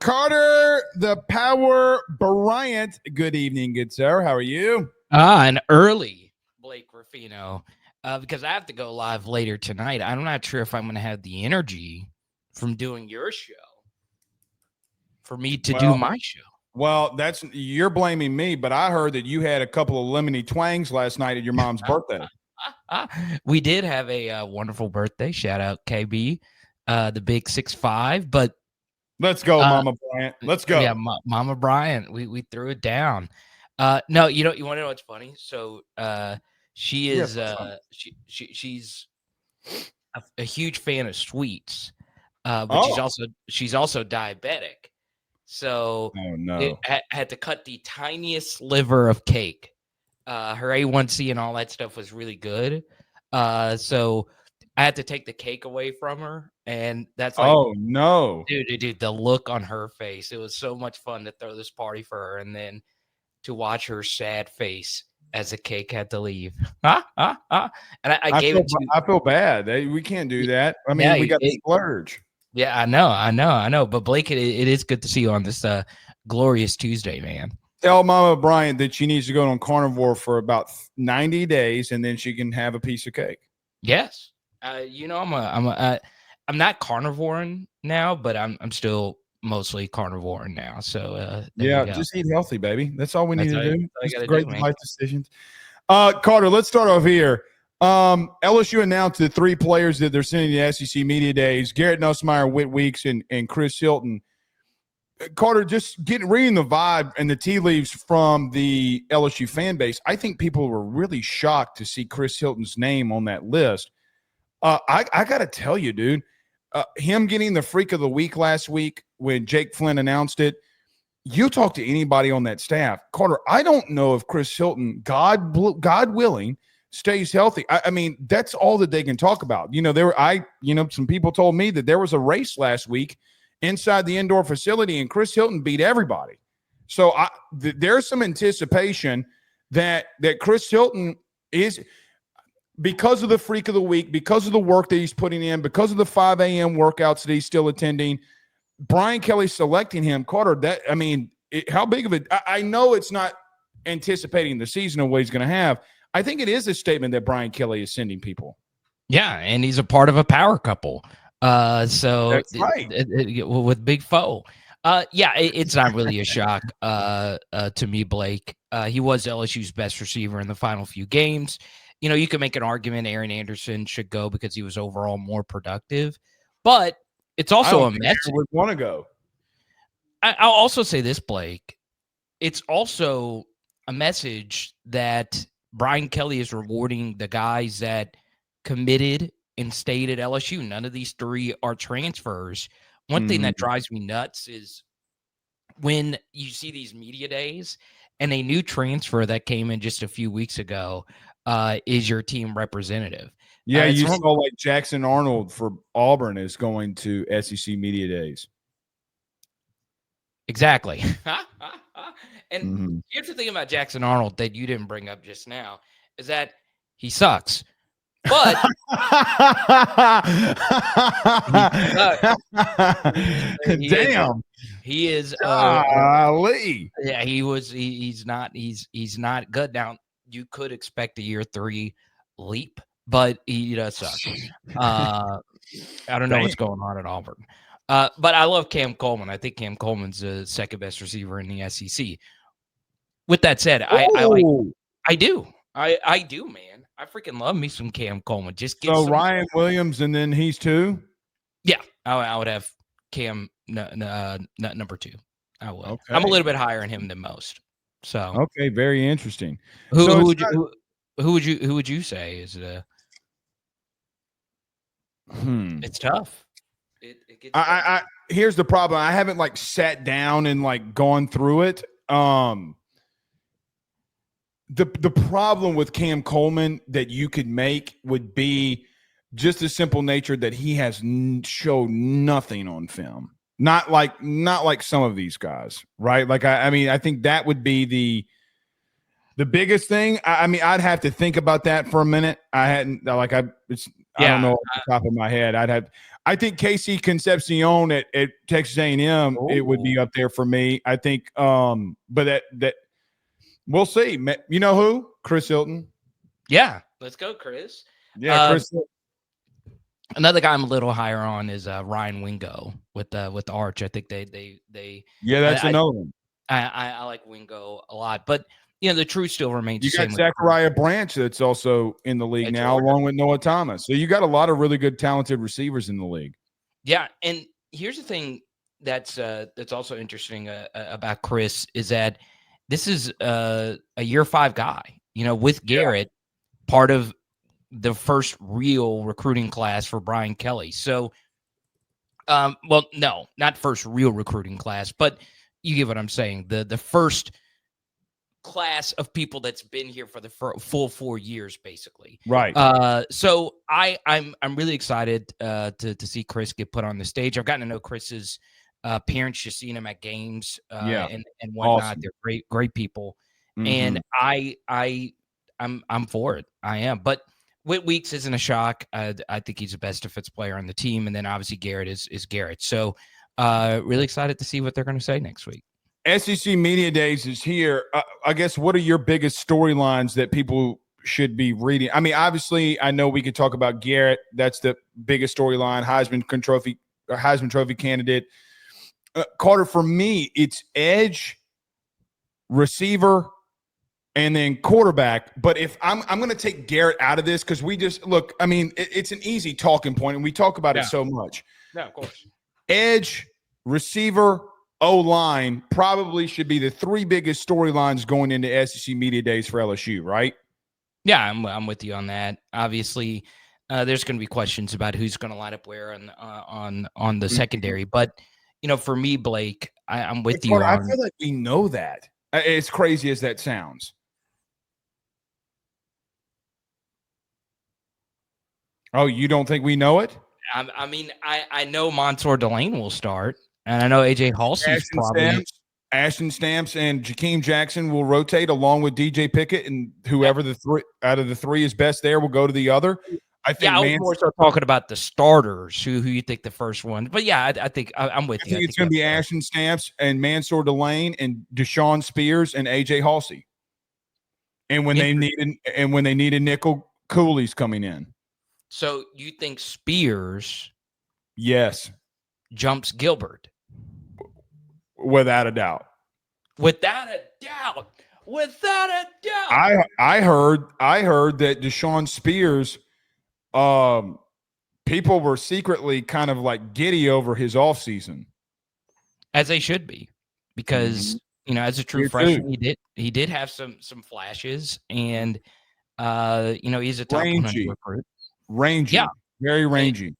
Carter, the Power Bryant. Good evening, good sir. How are you? An early Blake Ruffino, because I have to go live later tonight. I'm not sure if I'm going to have the energy from doing your show for me to do my show. Well, you're blaming me, but I heard that you had a couple of lemony twangs last night at your mom's birthday. We did have a wonderful birthday. Shout out KB, the big 6'5", but let's go, Mama Bryant. Let's go. Yeah, Mama Bryant. We threw it down. No, you want to know what's funny? So she is she's a huge fan of sweets, but she's also diabetic. So had to cut the tiniest sliver of cake. Her A1C and all that stuff was really good. So I had to take the cake away from her, and that's like, oh no, dude, the look on her face. It was so much fun to throw this party for her, and then to watch her sad face as the cake had to leave. And I gave it to you. I feel bad. We can't do that. I mean, we got to splurge. Yeah, I know. But Blake, it is good to see you on this glorious Tuesday, man. Tell Mama Bryant that she needs to go on carnivore for about 90 days, and then she can have a piece of cake. Yes. I'm not carnivoring now, but I'm still mostly carnivoring now. So just eat healthy, baby. That's all we need to do. Great life decisions. Carter, let's start off here. LSU announced the 3 players that they're sending to the SEC Media Days: Garrett Nussmeier, Whit Weeks, and Chris Hilton. Carter, just reading the vibe and the tea leaves from the LSU fan base, I think people were really shocked to see Chris Hilton's name on that list. I got to tell you, dude, him getting the Freak of the Week last week when Jake Flynn announced it, you talk to anybody on that staff, Carter, I don't know if Chris Hilton, God willing, stays healthy. I mean, that's all that they can talk about. Some people told me that there was a race last week inside the indoor facility, and Chris Hilton beat everybody. So there's some anticipation that Chris Hilton is – because of the Freak of the Week, because of the work that he's putting in, because of the 5 a.m. workouts that he's still attending, Brian Kelly selecting him, Carter, how big of it – I know it's not anticipating the season of what he's going to have. I think it is a statement that Brian Kelly is sending people. Yeah, and he's a part of a power couple. So that's right. With Big Foe. It's not really a shock to me, Blake. He was LSU's best receiver in the final few games. You can make an argument Aaron Anderson should go because he was overall more productive, but it's also a message. Would want to go. I'll also say this, Blake. It's also a message that Brian Kelly is rewarding the guys that committed and stayed at LSU. None of these 3 are transfers. One thing that drives me nuts is when you see these media days and a new transfer that came in just a few weeks ago is your team representative. Yeah, you saw like Jackson Arnold for Auburn is going to SEC Media Days. Exactly. And here's the thing about Jackson Arnold that you didn't bring up just now is that he sucks. But damn, he is Lee. Yeah, he's not good. Now you could expect a year 3 leap, but he does suck. I don't know what's going on at Auburn. But I love Cam Coleman. I think Cam Coleman's the second best receiver in the SEC. With that said, I do, man. I freaking love me some Cam Coleman. Just get Ryan Williams, and then he's 2. Yeah, I would have Cam number 2. I would. Okay. I'm a little bit higher on him than most. So okay, very interesting. Who would you say is it? It's tough. It gets tough. Here's the problem. I haven't sat down and gone through it. The problem with Cam Coleman that you could make would be just the simple nature that he has shown nothing on film. Not like some of these guys, right? I think that would be the biggest thing. I'd have to think about that for a minute. I don't know off the top of my head. I think Casey Concepcion at Texas A&M, it would be up there for me. I think, but that we'll see. You know who? Chris Hilton. Yeah, let's go, Chris. Yeah, Chris. Another guy I'm a little higher on is Ryan Wingo with Arch. I think they yeah, that's another one. I like Wingo a lot, but the truth still remains. You got Zachariah Branch that's also in the league now, along with Noah Thomas. So you got a lot of really good, talented receivers in the league. Yeah, and here's the thing that's also interesting about Chris is that this is a year 5 guy. With Garrett, part of the first real recruiting class for Brian Kelly. So, well, no, not first real recruiting class, but you get what I'm saying. The first class of people that's been here for the full 4 years, basically. Right. So I'm really excited to see Chris get put on the stage. I've gotten to know Chris's parents, just seeing him at games and whatnot. Awesome. They're great people. Mm-hmm. And I'm for it. I am. But Whit Weeks isn't a shock. I think he's the best defense player on the team. And then obviously Garrett is Garrett. So really excited to see what they're going to say next week. SEC Media Days is here. I guess, what are your biggest storylines that people should be reading? I mean, obviously, I know we could talk about Garrett. That's the biggest storyline. Heisman Trophy candidate. Carter, for me, it's edge, receiver, and then quarterback. But if I'm going to take Garrett out of this, because we just look. I mean, it's an easy talking point, and we talk about it so much. Yeah, of course. Edge, receiver, O-line probably should be the 3 biggest storylines going into SEC Media Days for LSU, right? Yeah, I'm with you on that. Obviously, there's going to be questions about who's going to line up where on the secondary. But, for me, Blake, I'm with you. I feel like we know that. As crazy as that sounds. Oh, you don't think we know it? I mean, I know Mansour Delane will start. And I know AJ Halsey's probably Ashton Stamps and Jakeem Jackson will rotate along with DJ Pickett, and whoever the 3 out of the 3 is best there will go to the other. I think. I was more so talking about the starters. Who you think the first one? But yeah, I think I'm with you. I think it's going to be Ashton Stamps and Mansour Delane and Deshaun Spears and AJ Halsey. And when they need a nickel, Cooley's coming in. So you think Spears? Yes. Jumps Gilbert. Without a doubt. Without a doubt. I heard that Deshaun Spears, people were secretly kind of like giddy over his offseason. As they should be. Because, as a true freshman, he did have some flashes, and he's a top 100 recruit. Rangy. Yeah. Very rangy.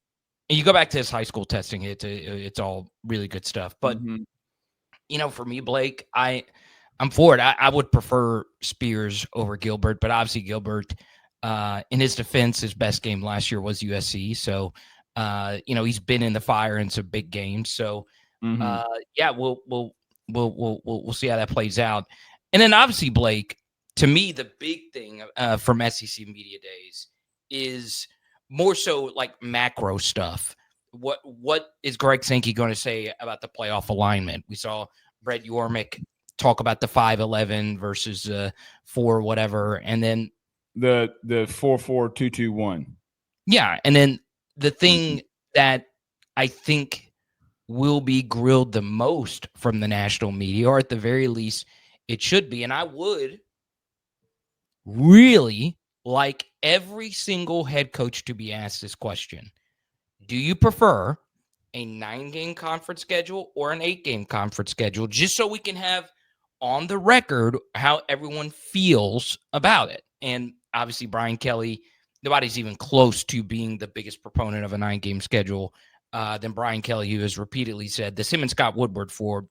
And you go back to his high school testing, it's all really good stuff. But, for me, Blake, I'm for it. I would prefer Spears over Gilbert, but obviously Gilbert, in his defense, his best game last year was USC. So, he's been in the fire in some big games. So, we'll see how that plays out. And then obviously, Blake, to me, the big thing from SEC Media Days is more so like macro stuff. What is Greg Sankey going to say about the playoff alignment? We saw Brett Yormick talk about the 5-11 versus 4 whatever, and then the 4-4-2-2-1. Yeah, and then the thing that I think will be grilled the most from the national media, or at the very least it should be, and I would really like every single head coach to be asked this question. Do you prefer a 9-game conference schedule or an 8-game conference schedule? Just so we can have on the record how everyone feels about it. And obviously Brian Kelly, nobody's even close to being the biggest proponent of a 9-game schedule than Brian Kelly, who has repeatedly said this, him and Scott Woodward for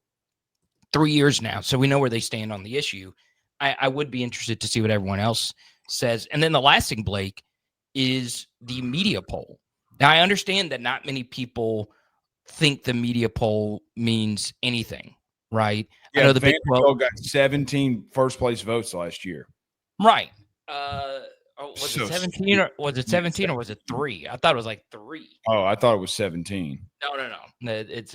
3 years now. So we know where they stand on the issue. I would be interested to see what everyone else says. And then the last thing, Blake, is the media poll. Now, I understand that not many people think the media poll means anything, right? Yeah, I know the Big 12 got 17 first-place votes last year. Right. Oh, was it 17 or was it 17 or was it 3? I thought it was like 3. Oh, I thought it was 17. No. It's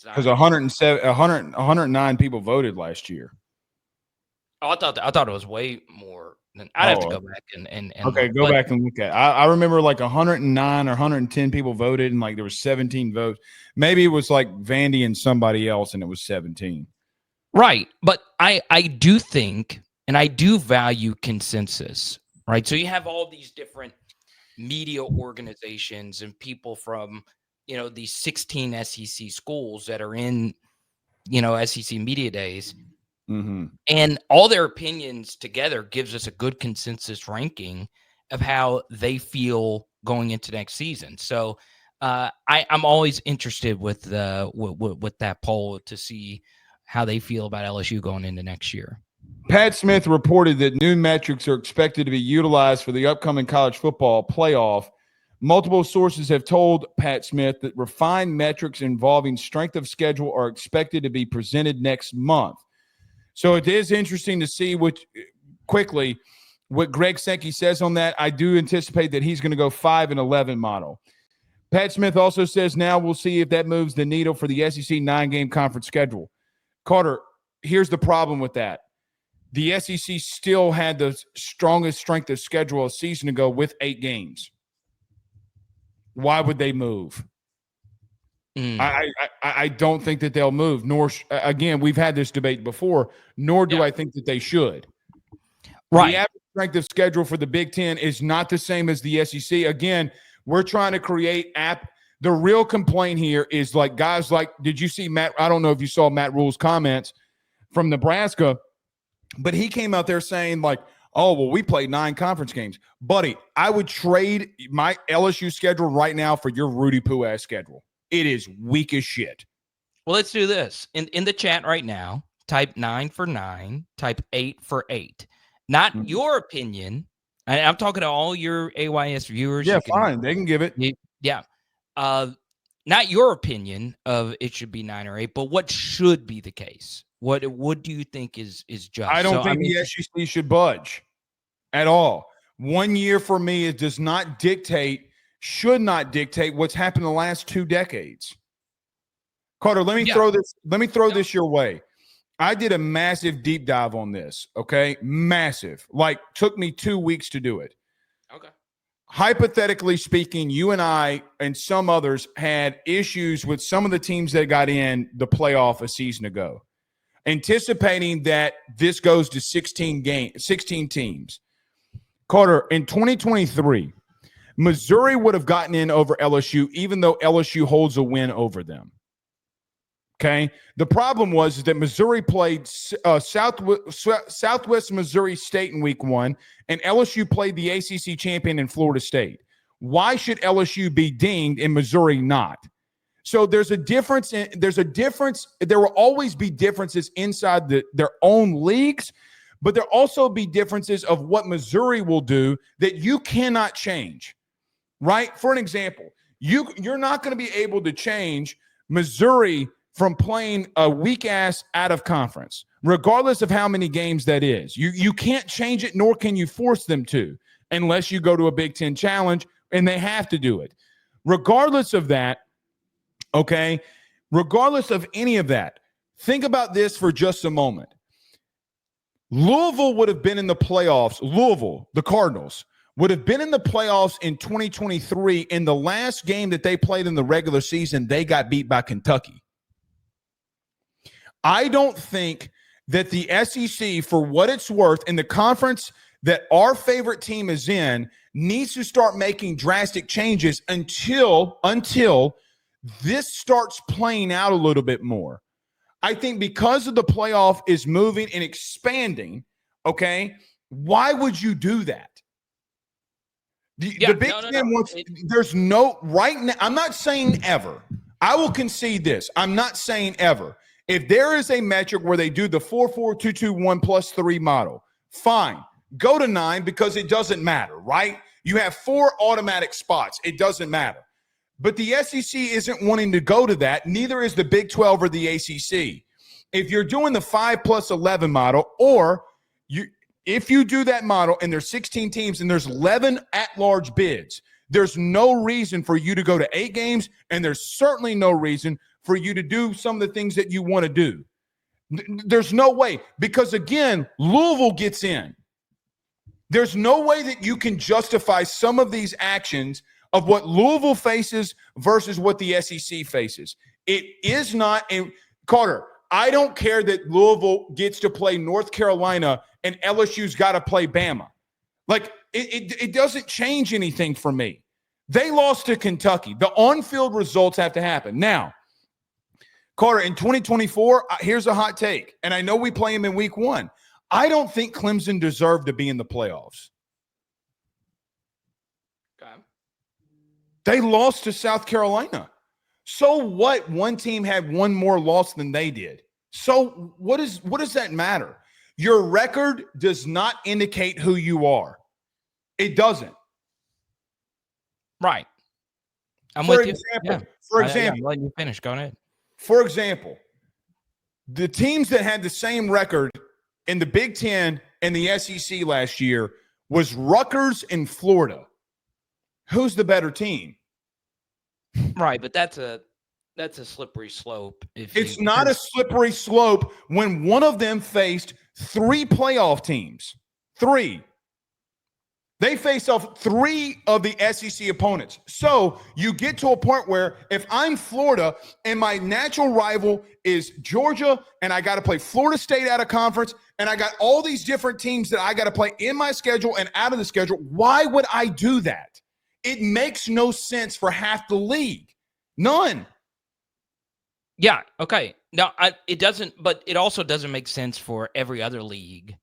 not. Because 109 people voted last year. Oh, I thought it was way more than. I'd have to go back and okay, go back and look at it. I remember like 109 or 110 people voted, and like there was 17 votes. Maybe it was like Vandy and somebody else, and it was 17. Right, but I do think, and I do value consensus. Right, so you have all these different media organizations and people from these 16 SEC schools that are in SEC Media Days. Mm-hmm. And all their opinions together gives us a good consensus ranking of how they feel going into next season. So I'm always interested with that poll to see how they feel about LSU going into next year. Pat Smith reported that new metrics are expected to be utilized for the upcoming college football playoff. Multiple sources have told Pat Smith that refined metrics involving strength of schedule are expected to be presented next month. So it is interesting to see what Greg Sankey says on that. I do anticipate that he's going to go 5-11 model. Pat Smith also says now we'll see if that moves the needle for the SEC 9-game conference schedule. Carter, here's the problem with that. The SEC still had the strongest strength of schedule a season ago with 8 games. Why would they move? I don't think that they'll move. Nor, again, we've had this debate before, nor do I think that they should. Right. The average strength of schedule for the Big Ten is not the same as the SEC. Again, we're trying to create the real complaint here is like guys like, did you see Matt? I don't know if you saw Matt Rule's comments from Nebraska, but he came out there saying like, oh, well, we played 9 conference games. Buddy, I would trade my LSU schedule right now for your Rudy Poo-ass schedule. It is weak as shit. Well, let's do this. In the chat right now, type 9 for 9, type 8 for 8. Not your opinion. I'm talking to all your AYS viewers. Yeah, fine. They can give it. Yeah. Not your opinion of it should be 9 or 8, but what should be the case? What do you think is just? I don't think the SEC should budge at all. 1 year for me, it does not dictate, should not dictate what's happened in the last 2 decades. Carter, let me throw this your way. I did a massive deep dive on this, okay? Massive. Like, took me 2 weeks to do it. Okay. Hypothetically speaking, you and I and some others had issues with some of the teams that got in the playoff a season ago, anticipating that this goes to 16 teams. Carter, in 2023, Missouri would have gotten in over LSU, even though LSU holds a win over them. Okay? The problem was that Missouri played Southwest Missouri State in week 1, and LSU played the ACC champion in Florida State. Why should LSU be dinged and Missouri not? So there's a difference. There will always be differences inside their own leagues, but there also be differences of what Missouri will do that you cannot change, right? For an example, you're not going to be able to change Missouri from playing a weak ass out of conference, regardless of how many games that is. You can't change it, nor can you force them to, unless you go to a Big Ten challenge, and they have to do it. Regardless of that, okay, regardless of any of that, think about this for just a moment. Louisville would have been in the playoffs. Louisville, the Cardinals, would have been in the playoffs in 2023. In the last game that they played in the regular season, they got beat by Kentucky. I don't think that the SEC, for what it's worth, in the conference that our favorite team is in, needs to start making drastic changes until this starts playing out a little bit more. I think because of the playoff is moving and expanding, okay, why would you do that? The Big Ten wants – there's no – right now, I'm not saying ever. I will concede this. I'm not saying ever. If there is a metric where they do the 4-4-2-2-1 plus 3 model, fine. Go to 9 because it doesn't matter, right? You have 4 automatic spots. It doesn't matter. But the SEC isn't wanting to go to that. Neither is the Big 12 or the ACC. If you're doing the 5 plus 11 model, or if you do that model and there's 16 teams and there's 11 at-large bids, there's no reason for you to go to 8 games, and there's certainly no reason for you to do some of the things that you want to do. There's no way, because, again, Louisville gets in. There's no way that you can justify some of these actions of what Louisville faces versus what the SEC faces. It is not – and Carter, I don't care that Louisville gets to play North Carolina and LSU's got to play Bama. Like, it doesn't change anything for me. They lost to Kentucky. The on-field results have to happen. Now, Carter, in 2024, here's a hot take, and I know we play them in week 1. I don't think Clemson deserved to be in the playoffs. Okay. They lost to South Carolina. So what? One team had one more loss than they did. So what does that matter? Your record does not indicate who you are. It doesn't. Right. For example, I'm letting you finish. Go ahead. For example, the teams that had the same record in the Big Ten and the SEC last year was Rutgers and Florida. Who's the better team? Right, but that's a slippery slope. It's not a slippery slope when one of them faced 3 playoff teams. 3. They faced off 3 of the SEC opponents. So you get to a point where if I'm Florida and my natural rival is Georgia and I got to play Florida State out of conference and I got all these different teams that I got to play in my schedule and out of the schedule, why would I do that? It makes no sense for half the league. None. Yeah, okay. No, it doesn't, but it also doesn't make sense for every other league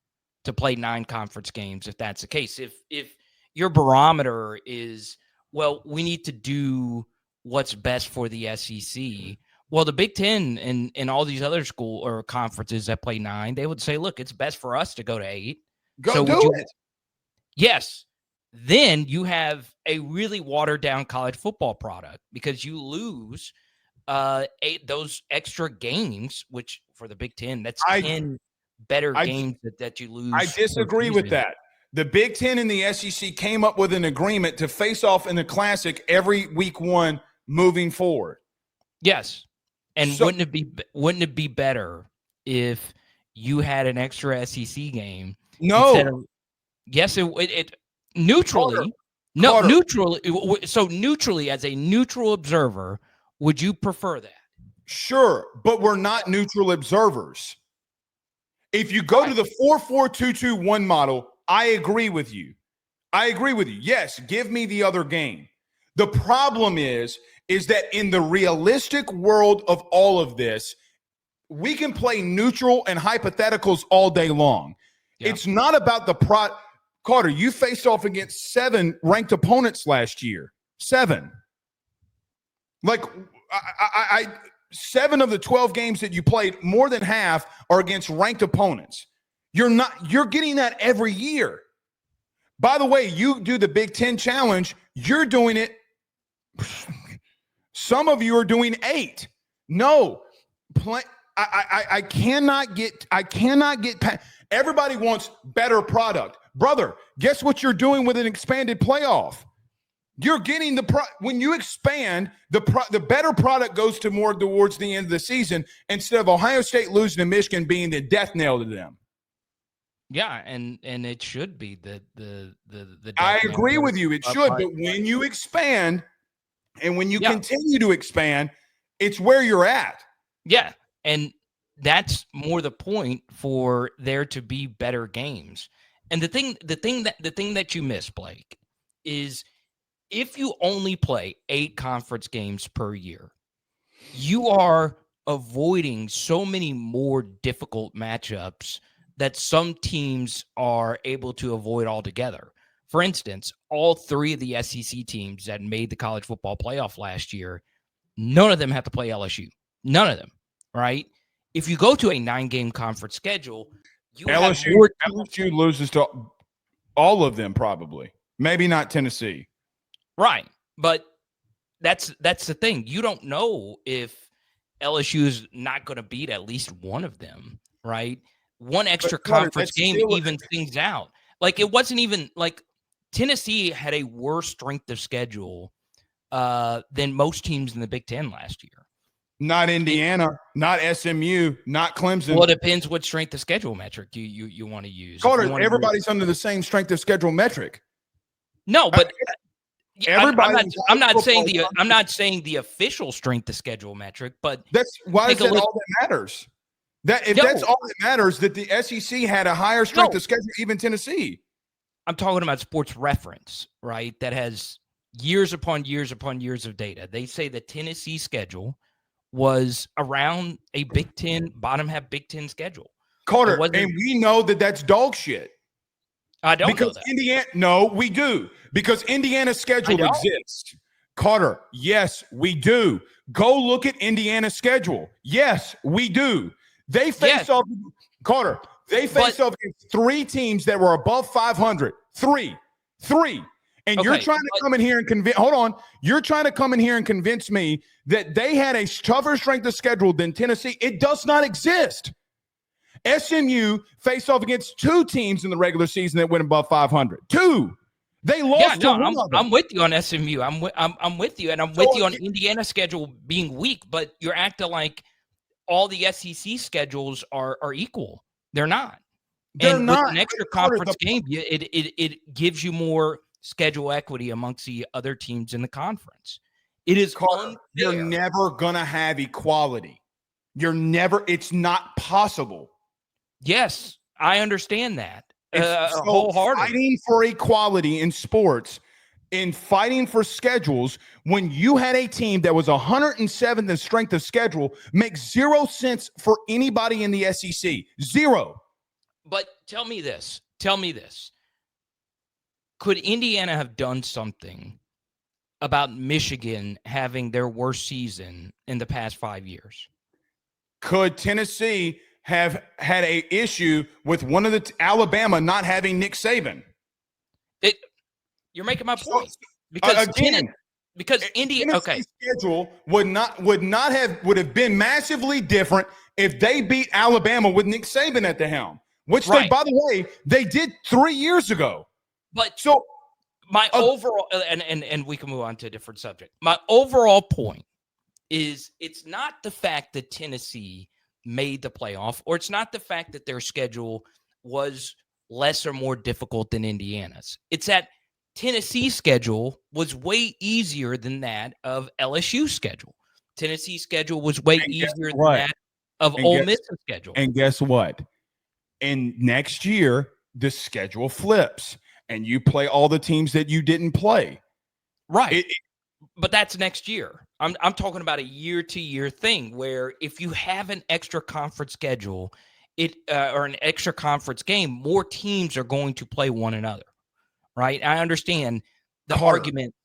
to play 9 conference games if that's the case. If your barometer is, well, we need to do what's best for the SEC. Well, the Big Ten and all these other school or conferences that play 9, they would say, look, it's best for us to go to 8. Go do it. Yes. Then you have a really watered down college football product because you lose those extra games, which for the Big Ten, that's 10 better games that you lose. I disagree with that. The Big Ten and the SEC came up with an agreement to face off in the Classic every week 1 moving forward. Yes. And wouldn't it be better if you had an extra SEC game? No. Yes, it neutrally. Carter. Neutrally. So neutrally, as a neutral observer, would you prefer that? Sure, but we're not neutral observers. If you go to the 4-4-2-2-1 model, I agree with you. Yes, give me the other game. The problem is that in the realistic world of all of this, we can play neutral and hypotheticals all day long. Yeah. It's not about the Carter, you faced off against 7 ranked opponents last year. 7. Like, I 7 of the 12 games that you played, more than half are against ranked opponents. You're getting that every year. By the way, you do the Big Ten Challenge, you're doing it. Some of you are doing 8. No. I cannot get past. Everybody wants better product. Brother, guess what you're doing with an expanded playoff? You're getting when you expand, the better product goes to more towards the end of the season instead of Ohio State losing to Michigan being the death knell to them. Yeah, and it should be the I agree with you. It should, but when you expand and when you continue to expand, it's where you're at. Yeah, and that's more the point for there to be better games. And the thing that you miss, Blake, is if you only play 8 conference games per year, you are avoiding so many more difficult matchups that some teams are able to avoid altogether. For instance, all 3 of the SEC teams that made the college football playoff last year, none of them have to play LSU. None of them, right? If you go to a 9-game conference schedule, LSU loses to all of them probably. Maybe not Tennessee. Right. But that's the thing. You don't know if LSU is not going to beat at least one of them, right? one extra conference game evens things out. Like, it wasn't even like Tennessee had a worse strength of schedule than most teams in the Big Ten last year. Not Indiana, not SMU, not Clemson. Well, it depends what strength of schedule metric you want to use. Carter, everybody's under the same strength of schedule metric. No, but I'm not saying the official strength of schedule metric, but that's why is that all that matters. That's all that matters, that the SEC had a higher strength of schedule, even Tennessee. I'm talking about Sports Reference, right? That has years upon years upon years of data. They say the Tennessee schedule was around a Big Ten, bottom half Big Ten schedule. Carter, and we know that that's dog shit. I don't because know that. Indiana, no, we do. Because Indiana's schedule exists. Carter, yes, we do. Go look at Indiana's schedule. Yes, we do. They face off, Carter, they face off against 3 teams that were above 500. Three. And you're trying to come in here and convince, you're trying to come in here and convince me that they had a tougher strength of schedule than Tennessee. It does not exist. SMU faced off against 2 teams in the regular season that went above 500. 2. They lost to one of them. I'm with you on SMU. I'm with you, and I'm with you on Indiana's schedule being weak, but you're acting like all the SEC schedules are equal. They're not. They're not. With an extra conference game, it gives you more schedule equity amongst the other teams in the conference. It is unfair. You're never going to have equality. It's not possible. Yes, I understand that. Wholeheartedly. Fighting for equality in sports, in fighting for schedules, when you had a team that was 107th in strength of schedule, makes 0 sense for anybody in the SEC. 0. But tell me this. Could Indiana have done something about Michigan having their worst season in the past 5 years? Could Tennessee have had an issue with one of the Alabama not having Nick Saban? You're making my point. Because Tennessee's schedule would have been massively different if they beat Alabama with Nick Saban at the helm, which they, by the way, they did 3 years ago. But so my overall, and we can move on to a different subject. My overall point is it's not the fact that Tennessee made the playoff, or it's not the fact that their schedule was less or more difficult than Indiana's. It's that Tennessee's schedule was way easier than that of LSU's schedule. Tennessee's schedule was way easier than that of Ole Miss's schedule. And guess what? And next year, the schedule flips, and you play all the teams that you didn't play. Right. But that's next year. I'm talking about a year-to-year thing where if you have an extra conference schedule, or an extra conference game, more teams are going to play one another. Right? I understand the argument.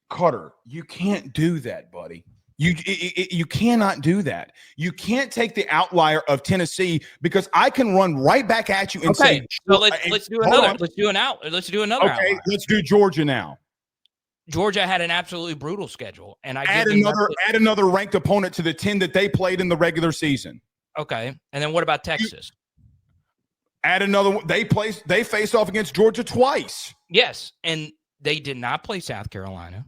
Carter, you can't do that, buddy. You cannot do that. You can't take the outlier of Tennessee, because I can run right back at you and say, so let's do another. Let's do another. Okay, outlier. Let's do Georgia now. Georgia had an absolutely brutal schedule, and I add another ranked opponent to the 10 that they played in the regular season. Okay, and then what about Texas? Add another one. They faced off against Georgia twice. Yes, and they did not play South Carolina.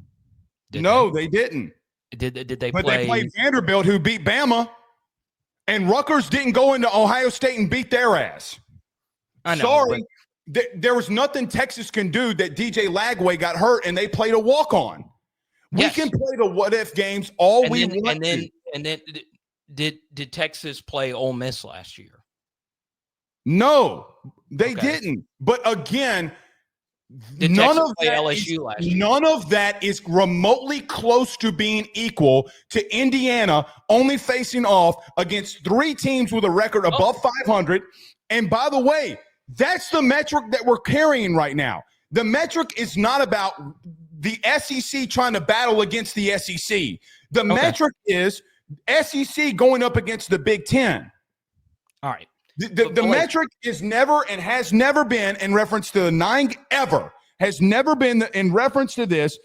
They didn't. Did they play? But they played Vanderbilt, who beat Bama, and Rutgers didn't go into Ohio State and beat their ass. I know. Sorry, there was nothing Texas can do that DJ Lagway got hurt and they played a walk-on. Yes. We can play the what-if games all we want. And then did Texas play Ole Miss last year? No, they didn't. But again, none of that is remotely close to being equal to Indiana only facing off against 3 teams with a record above 500. And by the way, that's the metric that we're carrying right now. The metric is not about the SEC trying to battle against the SEC. The metric is SEC going up against the Big Ten. All right. The metric is never and has never been in reference to the 9 ever, has never been in reference to this,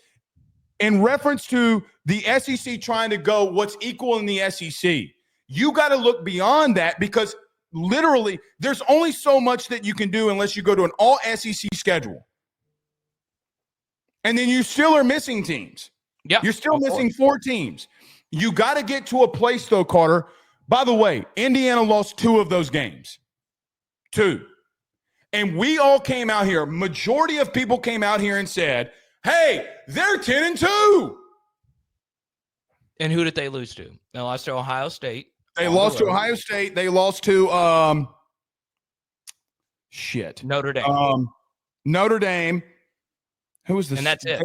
in reference to the SEC trying to go what's equal in the SEC. You got to look beyond that, because literally, there's only so much that you can do unless you go to an all SEC schedule. And then you still are missing teams. Yeah, you're still missing 4 teams. You got to get to a place, though, Carter. By the way, Indiana lost 2 of those games. 2. And we all came out here. Majority of people came out here and said, hey, they're 10-2. And who did they lose to? They lost to Ohio State. They lost to Ohio State. They lost to Notre Dame. Notre Dame. Who was the? And that's it.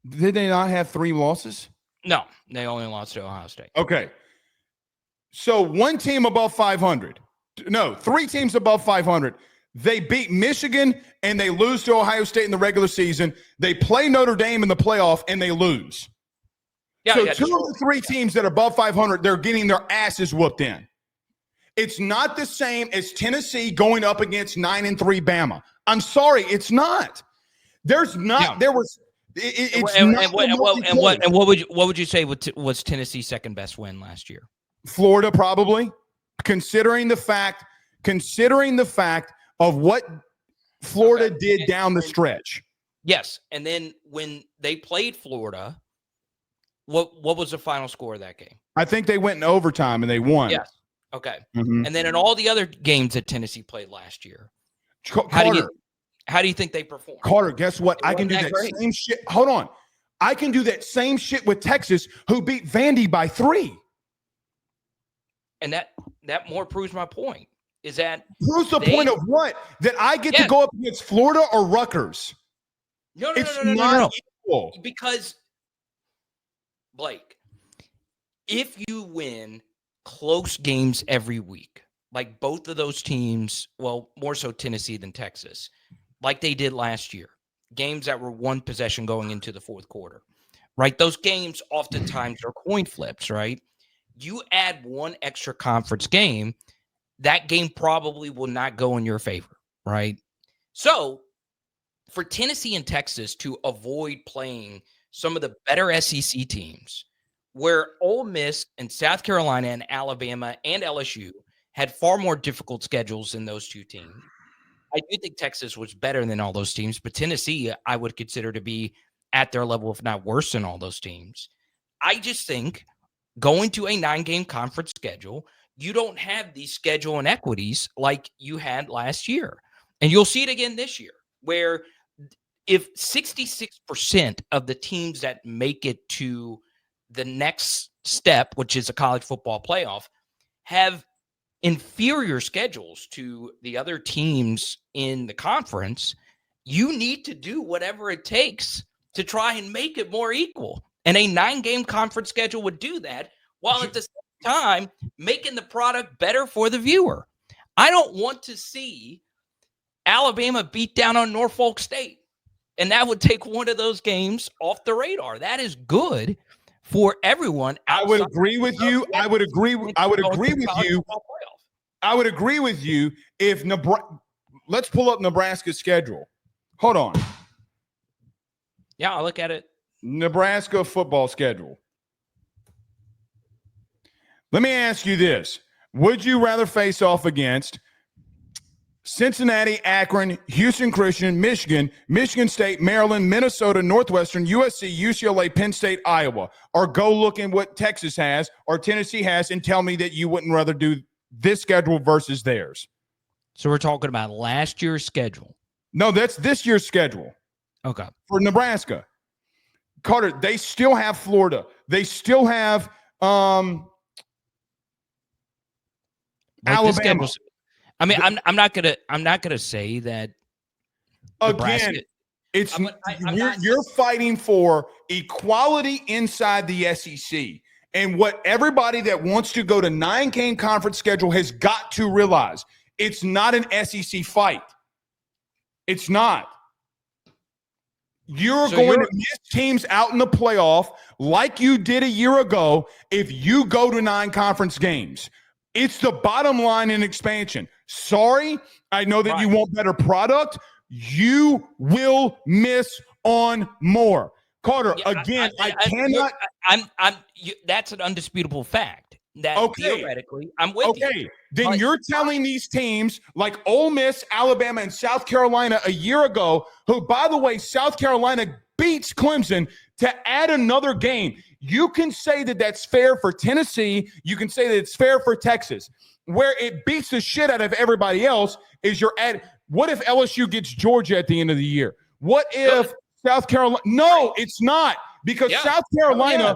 Did they not have 3 losses? No, they only lost to Ohio State. Okay. So 1 team above 500. No, 3 teams above 500. They beat Michigan and they lose to Ohio State in the regular season. They play Notre Dame in the playoff and they lose. Yeah, so 2 of the 3 teams that are above 500, they're getting their asses whooped in. It's not the same as Tennessee going up against 9-3 Bama. I'm sorry, it's not. There's not. Yeah. There was. What would you say was Tennessee's second best win last year? Florida, probably, considering the fact of what Florida did down the stretch. Yes, and then when they played Florida, what was the final score of that game? I think they went in overtime and they won. Yes. Okay. Mm-hmm. And then in all the other games that Tennessee played last year, how do you think they performed? Carter, guess what? I can do that same shit. Hold on. I can do that same shit with Texas, who beat Vandy by 3. And that more proves my point. Is that proves the point of what? That I get to go up against Florida or Rutgers. No. Equal. Because, Blake, if you win close games every week, like both of those teams, well, more so Tennessee than Texas, like they did last year, games that were 1 possession going into the 4th quarter, right? Those games oftentimes are coin flips, right? You add 1 extra conference game, that game probably will not go in your favor, right? So for Tennessee and Texas to avoid playing some of the better SEC teams, where Ole Miss and South Carolina and Alabama and LSU had far more difficult schedules than those 2 teams, I do think Texas was better than all those teams, but Tennessee I would consider to be at their level, if not worse than all those teams. I just think going to a 9-game conference schedule, you don't have these schedule inequities like you had last year. And you'll see it again this year, where if 66% of the teams that make it to the next step, which is a college football playoff, have inferior schedules to the other teams in the conference, you need to do whatever it takes to try and make it more equal. And a 9-game conference schedule would do that, while at the same time making the product better for the viewer. I don't want to see Alabama beat down on Norfolk State, and that would take one of those games off the radar. That is good for everyone. I would agree with you. I would agree with you if Nebraska. Let's pull up Nebraska's schedule. Hold on. Yeah, I'll look at it. Nebraska football schedule. Let me ask you this. Would you rather face off against Cincinnati, Akron, Houston Christian, Michigan, Michigan State, Maryland, Minnesota, Northwestern, USC, UCLA, Penn State, Iowa, or go look at what Texas has or Tennessee has and tell me that you wouldn't rather do this schedule versus theirs? So we're talking about last year's schedule. No, that's this year's schedule. Okay. For Nebraska. Carter, they still have Florida. They still have Alabama. I mean, I'm not gonna say that. Again, you're fighting for equality inside the SEC, and what everybody that wants to go to 9-game conference schedule has got to realize: it's not an SEC fight. It's not. You're going to miss teams out in the playoff like you did a year ago if you go to 9 conference games. It's the bottom line in expansion. Sorry, I know that you want better product. You will miss on more. Carter, again, I cannot. That's an undisputable fact. that theoretically, I'm with you. Okay, then you're telling these teams like Ole Miss, Alabama, and South Carolina a year ago, who, by the way, South Carolina beats Clemson, to add another game. You can say that that's fair for Tennessee. You can say that it's fair for Texas. Where it beats the shit out of everybody else is what if LSU gets Georgia at the end of the year? What if South Carolina? No, it's not. Because South Carolina,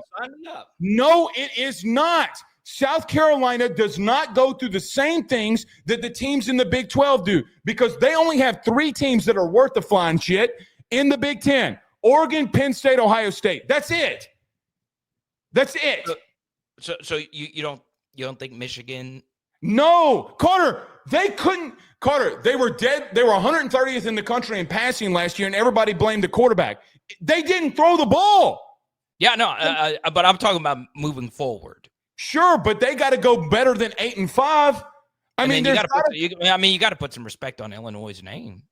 no, it is not. South Carolina does not go through the same things that the teams in the Big 12 do, because they only have 3 teams that are worth the flying shit in the Big 10. Oregon, Penn State, Ohio State. That's it. That's it. So you don't think Michigan? No, Carter, they couldn't. Carter, they were dead. They were 130th in the country in passing last year, and everybody blamed the quarterback. They didn't throw the ball. Yeah, no, but I'm talking about moving forward. Sure, but they got to go better than 8-5. I mean, you got to put some respect on Illinois' name.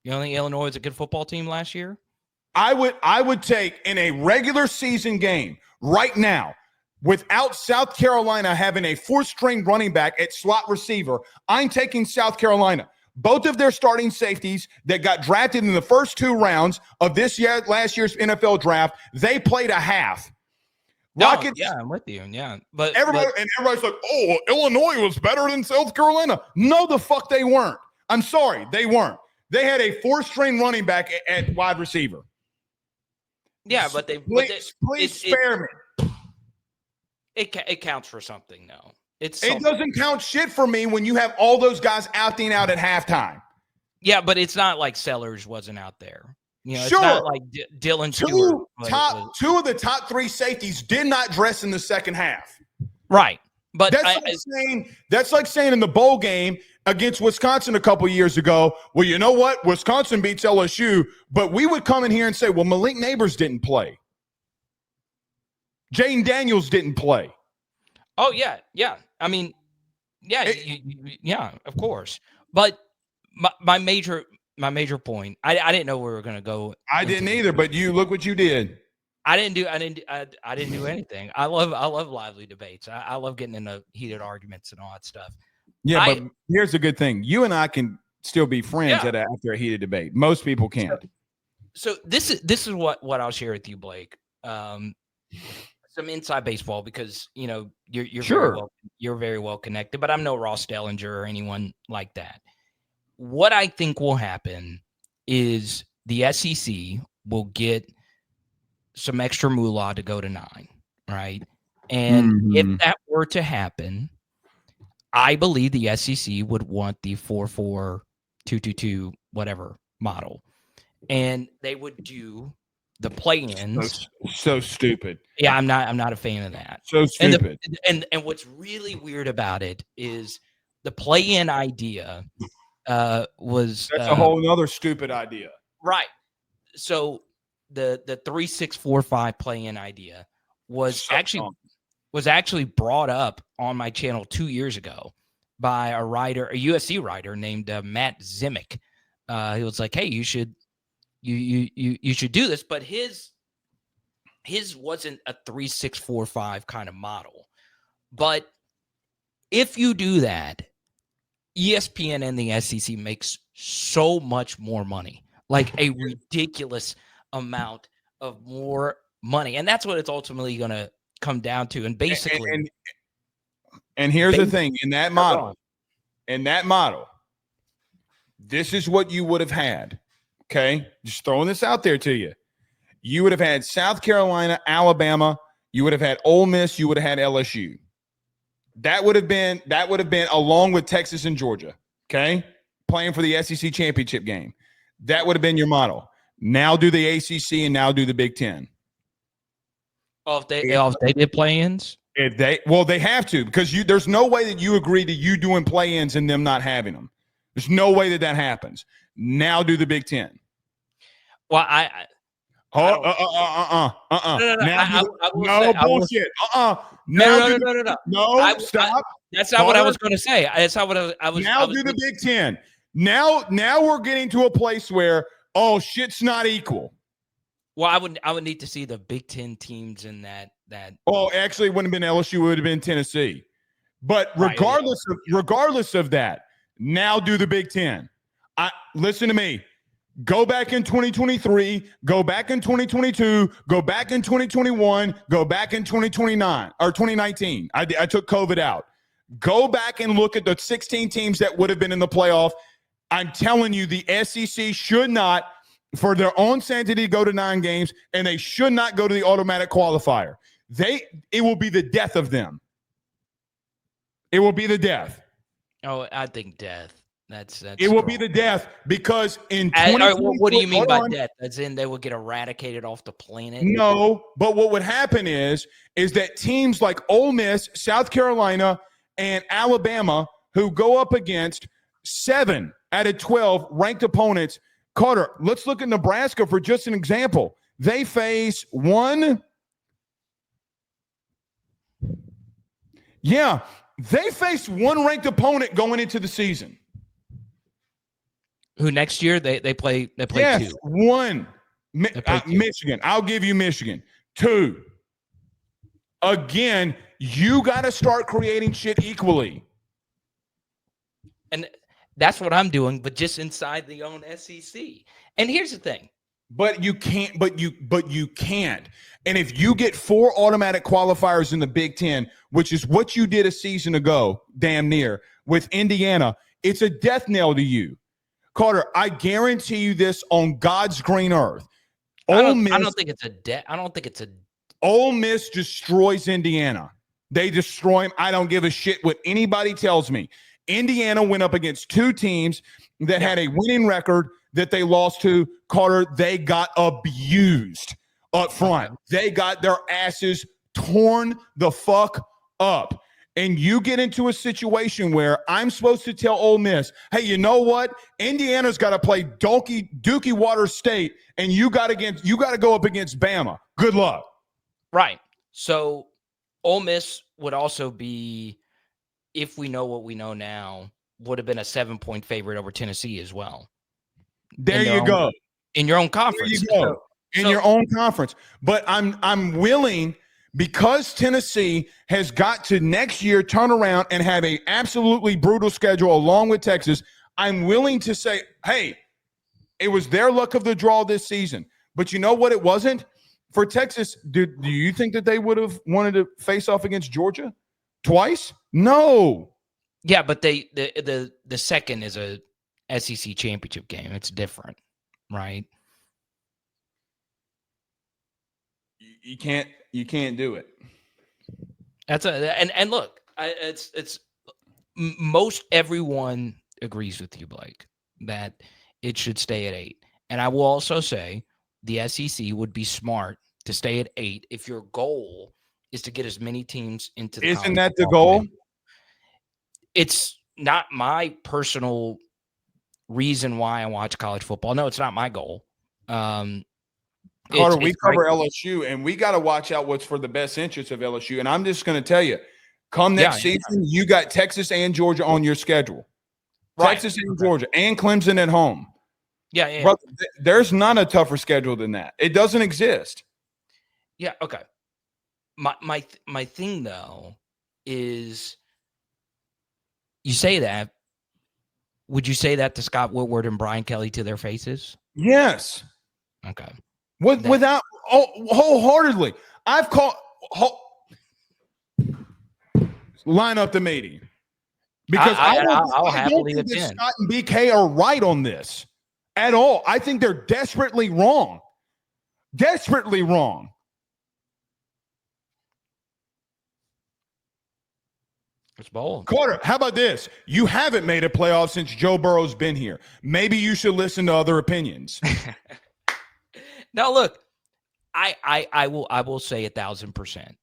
You don't think Illinois was a good football team last year? I would take, in a regular season game right now, without South Carolina having a 4th-string running back at slot receiver, I'm taking South Carolina. Both of their starting safeties that got drafted in the first 2 rounds of last year's NFL draft, they played a half. Rockets, yeah, I'm with you. Yeah, but everybody's like, "Oh, Illinois was better than South Carolina." No, the fuck they weren't. I'm sorry, they weren't. They had a 4th-string running back at wide receiver. Yeah, but please spare me. It counts for something, though. It doesn't count shit for me when you have all those guys opting out at halftime. Yeah, but it's not like Sellers wasn't out there. You know, sure. It's not like Dylan Stewart. Two of the top 3 safeties did not dress in the second half. Right. But that's like saying in the bowl game against Wisconsin a couple years ago, well, you know what? Wisconsin beats LSU, but we would come in here and say, well, Malik Neighbors didn't play. Jaden Daniels didn't play. Oh, yeah. Yeah. I mean, yeah, of course. But my major point, I didn't know we were going to go. I didn't either, but you look what you did. I didn't do anything. I love lively debates. I love getting into heated arguments and all that stuff. Yeah, but here's the good thing. You and I can still be friends after a heated debate. Most people can't. So this is what I'll share with you, Blake. Some inside baseball, because you're sure. You're very well connected, but I'm no Ross Dellinger or anyone like that. What I think will happen is the SEC will get some extra moolah to go to 9, right? And if that were to happen, I believe the SEC would want the 4-4, 2-2-2, whatever model, and they would do the play-ins. So stupid. Yeah, I'm not a fan of that. So stupid. And what's really weird about it is the play-in idea was that's a whole other stupid idea. Right. So the 3-6-4-5 play-in idea was actually brought up on my channel 2 years ago by a USC writer named Matt Zimick. He was like, "Hey, you should do this," but his wasn't a 3-6-4-5 kind of model. But if you do that, ESPN and the SEC makes so much more money, like a ridiculous amount of more money, and that's what it's ultimately going to come down to. And basically, and here's the thing: in that model, this is what you would have had. Okay, just throwing this out there to you. You would have had South Carolina, Alabama. You would have had Ole Miss. You would have had LSU. That would have been along with Texas and Georgia. Okay, playing for the SEC championship game. That would have been your model. Now do the ACC and now do the Big Ten. If they did play-ins? They have to, because there's no way that you agree to you doing play-ins and them not having them. There's no way that happens. Now do the Big Ten. Well, No, bullshit. No, stop. That's not what I was going to say. That's not what I was. Now do the Big Ten. Now we're getting to a place where shit's not equal. Well, I would need to see the Big Ten teams in that Actually, it wouldn't have been LSU. It would have been Tennessee. But regardless of that, now do the Big Ten. Listen to me. Go back in 2023. Go back in 2022. Go back in 2021. Go back in 2029 or 2019. I took COVID out. Go back and look at the 16 teams that would have been in the playoff. I'm telling you, the SEC should not, for their own sanity, go to 9 games, and they should not go to the automatic qualifier. It will be the death of them. It will be the death. Oh, I think death. That's it will be the death because in 2020, what do you mean by death? As in they will get eradicated off the planet? No, but what would happen is that teams like Ole Miss, South Carolina, and Alabama, who go up against 7 out of 12 ranked opponents. Carter, let's look at Nebraska for just an example. They face one. Yeah, they face one ranked opponent going into the season. Who next year they play? They play yes, 2. One. Two. Michigan. I'll give you Michigan. 2. Again, you got to start creating shit equally. And that's what I'm doing, but just inside the own SEC. And here's the thing. But you can't. But you can't. And if you get 4 automatic qualifiers in the Big Ten, which is what you did a season ago, damn near, with Indiana, it's a death knell to you. Carter, I guarantee you this on God's green earth. I don't think it's a death. I don't think it's a. Ole Miss destroys Indiana. They destroy him. I don't give a shit what anybody tells me. Indiana went up against 2 teams that had a winning record that they lost to. Carter, they got abused up front. They got their asses torn the fuck up. And you get into a situation where I'm supposed to tell Ole Miss, hey, you know what? Indiana's got to play Dookie Water State, and you got to go up against Bama. Good luck. Right. So Ole Miss would also be, if we know what we know now, would have been a 7-point favorite over Tennessee as well. There you go. In your own conference. There you go. In your own conference. But I'm willing, because Tennessee has got to next year turn around and have an absolutely brutal schedule along with Texas, I'm willing to say, hey, it was their luck of the draw this season. But you know what it wasn't? For Texas, do you think that they would have wanted to face off against Georgia twice? No. Yeah, but the second is a SEC championship game. It's different, right? You can't do it. And look, it's most everyone agrees with you, Blake, that it should stay at 8. And I will also say the SEC would be smart to stay at 8 if your goal is to get as many teams into the Isn't that the goal? It's not my personal reason why I watch college football. No, it's not my goal. Carter, we cover LSU, and we got to watch out what's for the best interest of LSU. And I'm just going to tell you, come next season, you got Texas and Georgia on your schedule. Right. Texas and Georgia and Clemson at home. Yeah. Brother, there's not a tougher schedule than that. It doesn't exist. Yeah, okay. My thing, though, is you say that. Would you say that to Scott Woodward and Brian Kelly to their faces? Yes. Okay. Without wholeheartedly. I've called line up the meeting. Because I'll happily don't think that Scott and BK are right on this at all. I think they're desperately wrong. Desperately wrong. It's bold. Carter, how about this? You haven't made a playoff since Joe Burrow's been here. Maybe you should listen to other opinions. Now, look, I will say 1,000%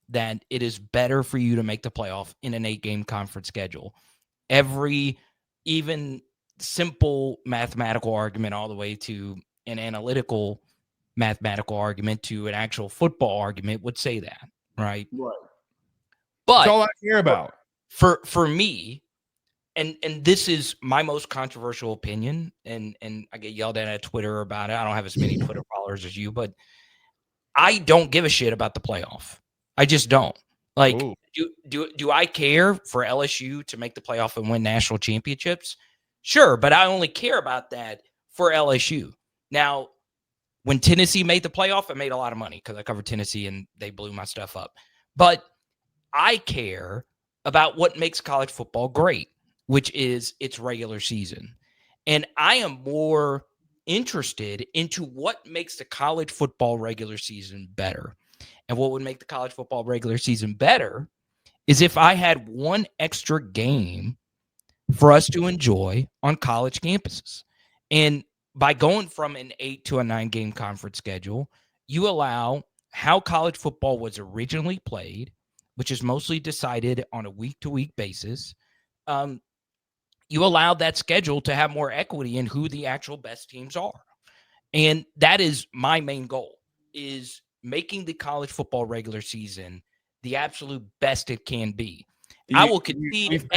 that it is better for you to make the playoff in an 8-game conference schedule. Every even simple mathematical argument all the way to an analytical mathematical argument to an actual football argument would say that, right? Right. But that's all I care about. For me, and this is my most controversial opinion, and I get yelled at Twitter about it. I don't have as many Twitter followers as you, but I don't give a shit about the playoff. I just don't. Like, Ooh. do I care for LSU to make the playoff and win national championships? Sure, but I only care about that for LSU. Now, when Tennessee made the playoff, I made a lot of money because I covered Tennessee and they blew my stuff up. But I care about what makes college football great, which is its regular season. And I am more interested into what makes the college football regular season better. And what would make the college football regular season better is if I had one extra game for us to enjoy on college campuses. And by going from an 8 to a 9 game conference schedule, you allow how college football was originally played, which is mostly decided on a week-to-week basis. You allow that schedule to have more equity in who the actual best teams are. And that is my main goal, is making the college football regular season the absolute best it can be. I will concede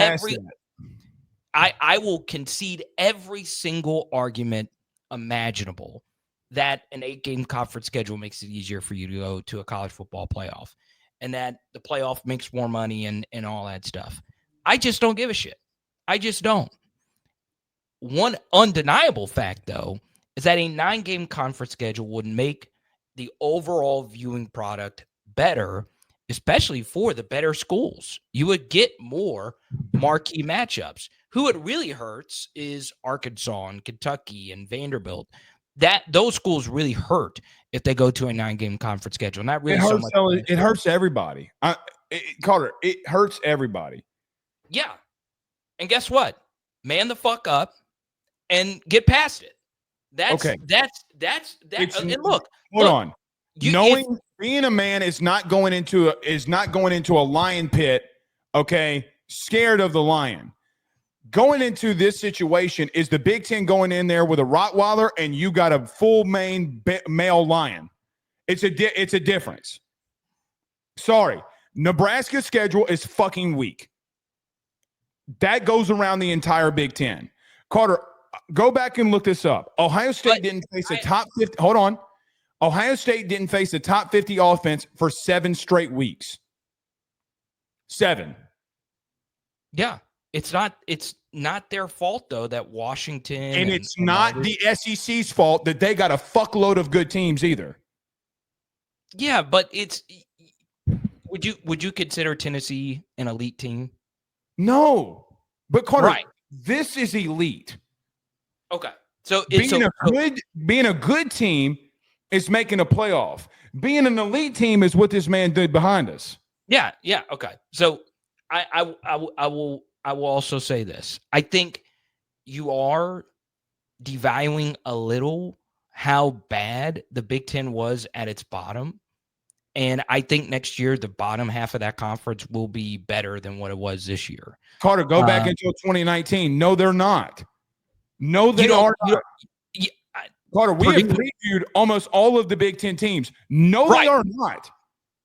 I will concede every single argument imaginable that an 8-game conference schedule makes it easier for you to go to a college football playoff and that the playoff makes more money and all that stuff. I just don't give a shit. I just don't. One undeniable fact, though, is that a 9-game conference schedule would make the overall viewing product better, especially for the better schools. You would get more marquee matchups. Who it really hurts is Arkansas and Kentucky and Vanderbilt. Those schools really hurt if they go to a 9-game conference schedule. Not really. It hurts everybody. Carter, it hurts everybody. Yeah. And guess what? Man the fuck up and get past it. That's okay. And look, hold on. Being a man is not going into a lion pit, okay, scared of the lion. Going into this situation is the Big Ten going in there with a Rottweiler and you got a full male lion. It's a difference. Sorry. Nebraska's schedule is fucking weak. That goes around the entire Big Ten. Carter, go back and look this up. Ohio State didn't face a top 50. Hold on. Ohio State didn't face a top 50 offense for 7 straight weeks. 7. Yeah. It's not their fault, though, that Washington and it's not the SEC's fault that they got a fuckload of good teams either. Yeah, but would you consider Tennessee an elite team? No. But Carter, this is elite. Okay. So being a good team is making a playoff. Being an elite team is what this man did behind us. Yeah, okay. So I will also say this. I think you are devaluing a little how bad the Big Ten was at its bottom. And I think next year, the bottom half of that conference will be better than what it was this year. Carter, go back until 2019. No, they're not. No, they are not. Carter, we have previewed almost all of the Big Ten teams. No, they are not.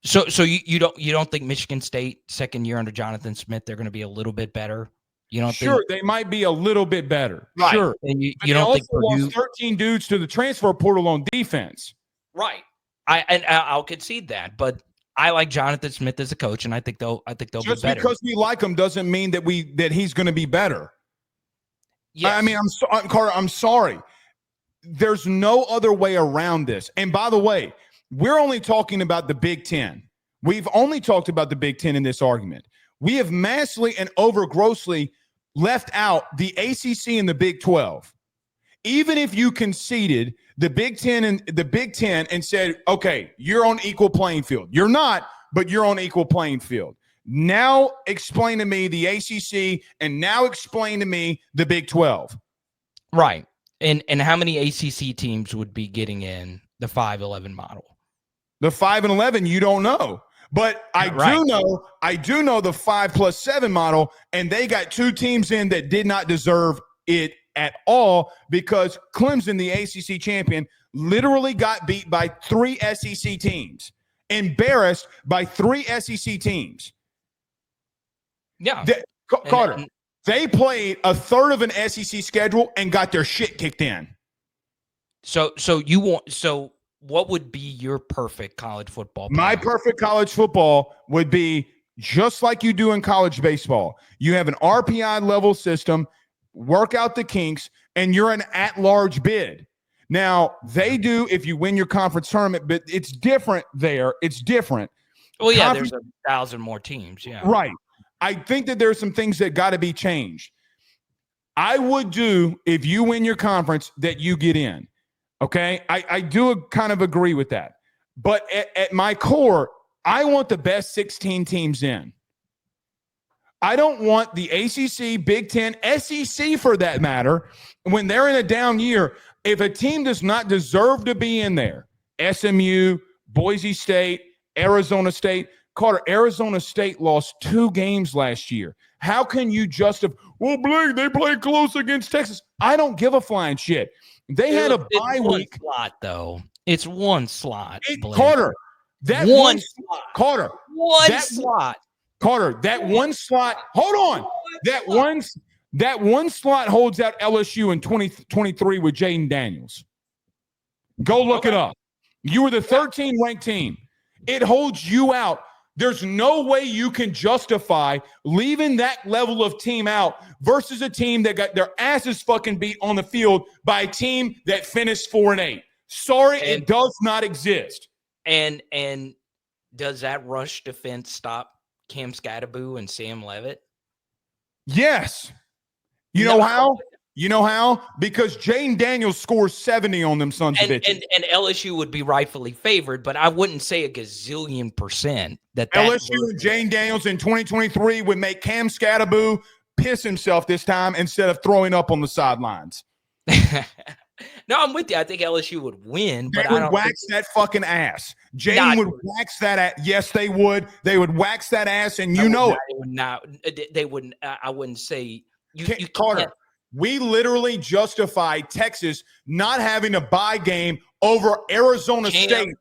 So you don't think Michigan State second year under Jonathan Smith they're going to be a little bit better? You don't think? Sure, they might be a little bit better. Right. Sure, and you don't think Purdue lost 13 dudes to the transfer portal on defense? Right. I'll concede that, but I like Jonathan Smith as a coach, and I think they'll be better. Just because we like him doesn't mean that he's going to be better. Yes. I mean, Carter, I'm sorry. There's no other way around this. And by the way, we're only talking about the Big Ten. We've only talked about the Big Ten in this argument. We have massively and grossly left out the ACC and the Big 12. Even if you conceded the Big Ten and said, okay, you're on equal playing field. You're not, but you're on equal playing field. Now explain to me the ACC and now explain to me the Big 12. Right. And how many ACC teams would be getting in the 5-11 model? The 5-11, you don't know. But I do know the 5+7 model, and they got 2 teams in that did not deserve it at all because Clemson, the ACC champion, literally got beat by 3 SEC teams, embarrassed by 3 SEC teams. Yeah. Carter, they played a third of an SEC schedule and got their shit kicked in. So what would be your perfect college football plan? My perfect college football would be just like you do in college baseball. You have an RPI level system, work out the kinks, and you're an at-large bid. Now, they do if you win your conference tournament, but it's different there. It's different. Well, yeah, there's 1,000 more teams. Yeah. Right. I think that there's some things that got to be changed. I would do, if you win your conference, that you get in. Okay? I do kind of agree with that. But at my core, I want the best 16 teams in. I don't want the ACC, Big Ten, SEC for that matter, when they're in a down year. If a team does not deserve to be in there, SMU, Boise State, Arizona State, Carter, Arizona State lost 2 games last year. How can you justify, well, Blake, they played close against Texas? I don't give a flying shit. They had a bye week. Slot, though. It's one slot. Carter, that one slot. Carter, one slot. Carter, that one slot. Hold on. That one slot holds out LSU in 2023 with Jaden Daniels. Go look it up. You were the 13th ranked team. It holds you out. There's no way you can justify leaving that level of team out versus a team that got their asses fucking beat on the field by a team that finished 4-8. Sorry, it does not exist. And does that rush defense stop Cam Scatterboo and Sam Levitt? Yes. You know how? You know how? Because Jaden Daniels scores 70 on them sons of bitches. And LSU would be rightfully favored, but I wouldn't say a gazillion percent that LSU and Jaden Daniels in 2023 would make Cam Scatterboo piss himself this time instead of throwing up on the sidelines. No, I'm with you. I think LSU would win. They would wax that fucking ass. Jaden would wax that ass. Yes, they would. They would wax that ass, and you know it. They wouldn't. I wouldn't say you Carter. Can't. We literally justified Texas not having a bye game over Arizona State.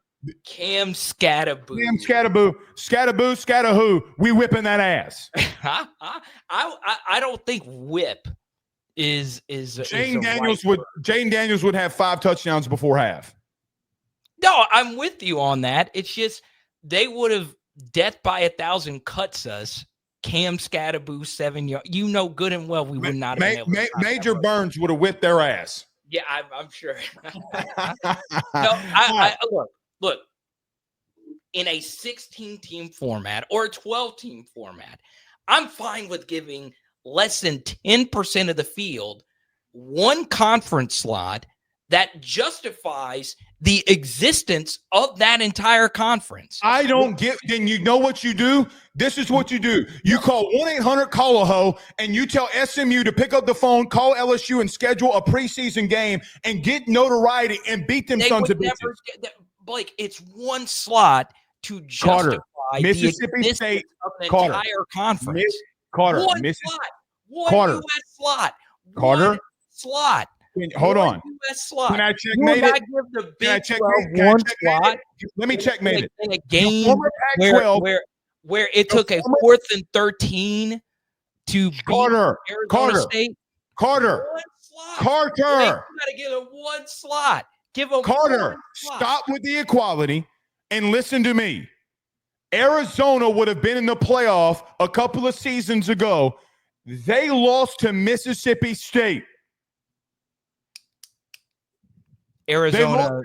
Cam Scatterboo. Cam Scatterboo. Scatterboo, Scattahoo. We whipping that ass. I don't think whip is Jaden Daniels would have 5 touchdowns before half. No, I'm with you on that. It's just they would have death by 1,000 cuts us. Cam Scatterboo 7 yards. You know good and well we would not have been able to Major Burns would have whipped their ass. Yeah, I'm sure. No, look. In a 16-team format or a 12-team format, I'm fine with giving less than 10% of the field one conference slot that justifies the existence of that entire conference. I don't get. Then you know what you do? This is what you do. You call 1-800-CALL-A-HO and you tell SMU to pick up the phone, call LSU and schedule a preseason game and get notoriety and beat them sons of bitches. Blake, it's one slot to justify Mississippi State of an entire conference. One slot. One slot. Hold on. Slot. Can I checkmate it? Let me checkmate it. In a game where it took a 4th and 13 to beat Arizona State. Carter. You got to give them one slot. Give them Carter. Stop with the equality and listen to me. Arizona would have been in the playoff a couple of seasons ago. They lost to Mississippi State. Arizona.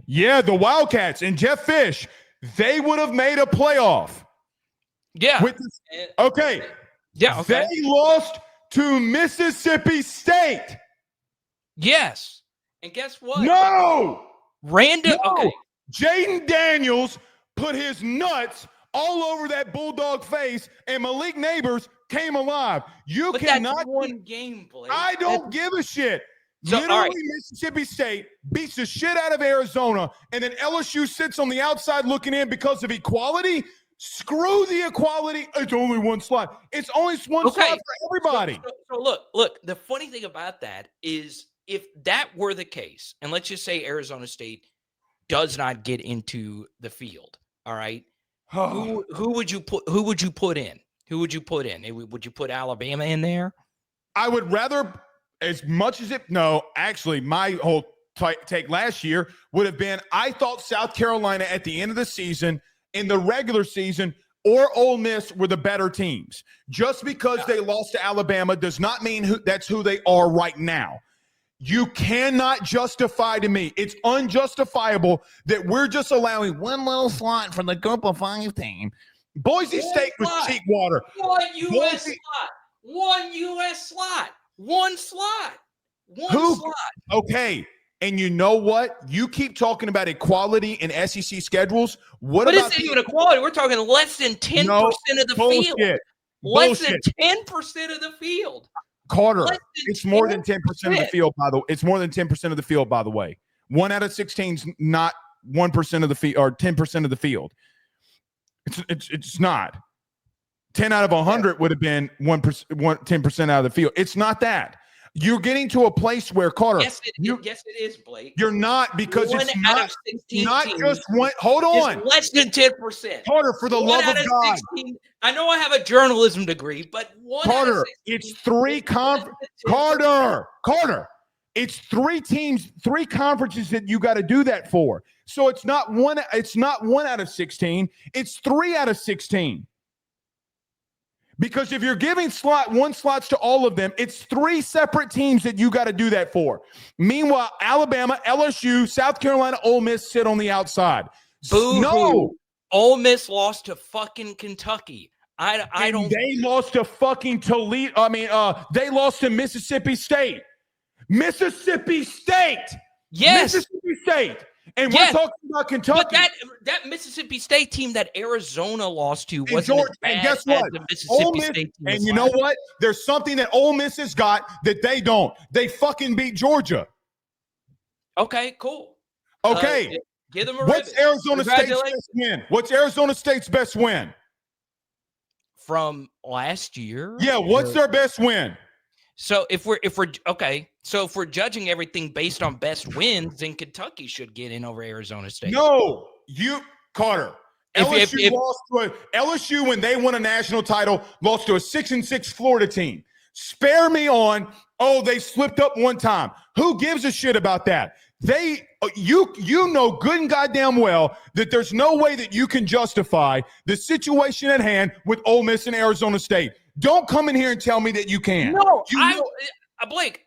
The Wildcats and Jeff Fish, they would have made a playoff. Yeah. Okay. They lost to Mississippi State. Yes. And guess what? No. Okay. Jaden Daniels put his nuts all over that Bulldog face, and Malik Neighbors came alive. That's one game, Blake. I don't give a shit. Literally, Mississippi State beats the shit out of Arizona, and then LSU sits on the outside looking in because of equality. Screw the equality. It's only one slot. It's only one slot for everybody. So look, the funny thing about that is if that were the case, and let's just say Arizona State does not get into the field, all right? Who would you put in? Who would you put in? Would you put Alabama in there? I would rather, as much as my whole take last year would have been, I thought South Carolina at the end of the season, in the regular season, or Ole Miss were the better teams. Just because they lost to Alabama does not mean that's who they are right now. You cannot justify to me, it's unjustifiable that we're just allowing one little slot from the group of 5 team. Boise State was cheap water. One U.S. slot. One U.S. slot. One slot. One slot. Okay. And you know what? You keep talking about equality in SEC schedules. What about isn't even equality? We're talking less than 10% of the field. Less than 10% of the field. Carter, it's more than 10% of the field, by the way. It's more than 10% of the field, by the way. 1 out of 16 is not 1% of the field or 10% of the field. It's not. 10 out of 100 would have been 10% out of the field. It's not that. You're getting to a place where, Carter. Yes, it is, Blake. You're not, because it's not just one. Hold on. Less than 10%. Carter, for the love of God. 16, I know I have a journalism degree, but Carter, it's 3 Carter, it's 3 teams, 3 conferences that you got to do that for. So it's not one out of 16. It's 3 out of 16. Because if you're giving one slots to all of them, it's 3 separate teams that you got to do that for. Meanwhile, Alabama, LSU, South Carolina, Ole Miss sit on the outside. Boo-hoo. No. Ole Miss lost to fucking Kentucky. I don't. They lost to fucking Toledo. They lost to Mississippi State. Mississippi State. Yes. Mississippi State. And we're talking about Kentucky. But that Mississippi State team that Arizona lost to wasn't as bad and guess what? as the Mississippi State team. And you know what? There's something that Ole Miss has got that they don't. They fucking beat Georgia. Okay, cool. Okay. Give them a What's ribbon. Arizona State's best win? What's Arizona State's best win? From last year? Yeah, what's their best win? So if we're judging everything based on best wins, then Kentucky should get in over Arizona State. No, Carter. LSU, when they won a national title, lost to a 6-6 Florida team. Spare me on, they slipped up one time. Who gives a shit about that? You know good and goddamn well that there's no way that you can justify the situation at hand with Ole Miss and Arizona State. Don't come in here and tell me that you can. No, Blake,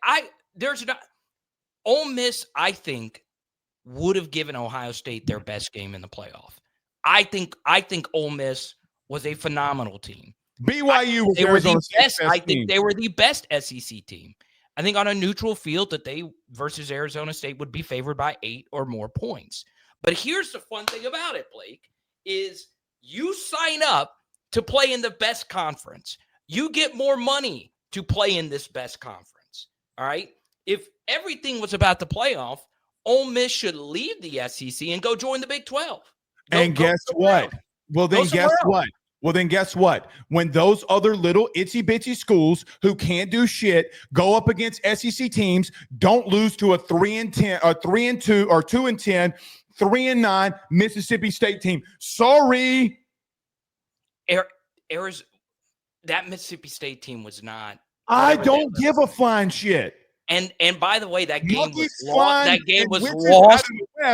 there's not. Ole Miss, I think, would have given Ohio State their best game in the playoff. I think Ole Miss was a phenomenal team. BYU was Arizona State's best I think they were the best SEC team. I think on a neutral field that they versus Arizona State would be favored by 8 or more points. But here's the fun thing about it, Blake, is you sign up to play in the best conference. You get more money to play in this best conference. All right. If everything was about the playoff, Ole Miss should leave the SEC and go join the Big 12. Guess what? Well, then guess what? When those other little itsy bitsy schools who can't do shit go up against SEC teams, don't lose to a 3-10 or 3-2 or 2-10, 3-9 Mississippi State team. Sorry. That Mississippi State team was not. I don't give a flying shit. And by the way, that game was lost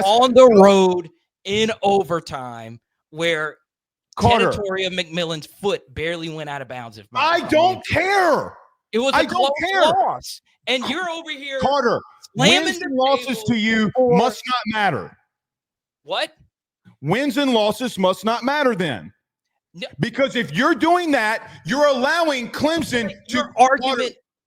on the road in overtime, where Tenatoria McMillan's foot barely went out of bounds. I don't care. It was a close loss, and you're over here, Carter. Wins and losses to you must not matter. What? Wins and losses must not matter then. Because if you're doing that, you're allowing Clemson to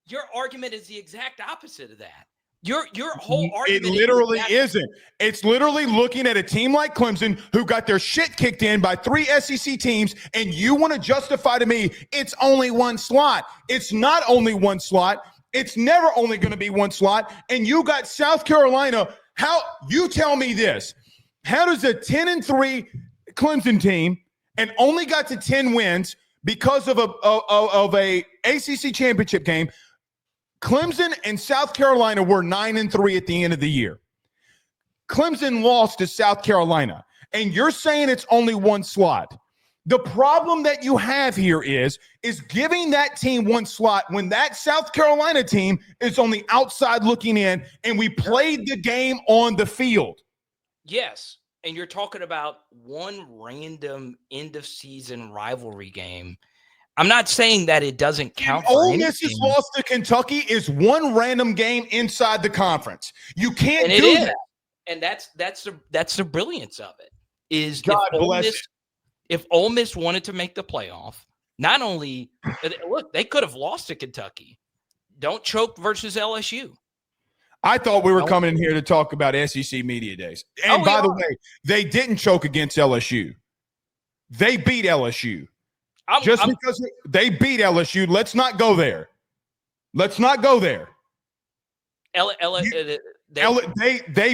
Your argument is the exact opposite of that. Your whole argument it literally isn't. It's literally looking at a team like Clemson who got their shit kicked in by 3 SEC teams, and you want to justify to me it's only one slot. It's not only one slot. It's never only going to be one slot. And you got South Carolina. How you tell me this? How does a 10-3 Clemson team and only got to 10 wins because of a ACC championship game? Clemson and South Carolina were 9-3 at the end of the year. Clemson lost to South Carolina, and you're saying it's only one slot. The problem that you have here is giving that team one slot when that South Carolina team is on the outside looking in, and we played the game on the field. Yes, and you're talking about one random end-of-season rivalry game. I'm not saying that it doesn't count. Ole Miss's loss to Kentucky is one random game inside the conference. You can't do that. And that's the brilliance of it. Is God bless if Ole Miss wanted to make the playoff, not only look, they could have lost to Kentucky. Don't choke versus LSU. I thought we were coming in here to talk about SEC Media Days. And by the way, they didn't choke against LSU. They beat LSU. Because they beat LSU, let's not go there. Let's not go there. They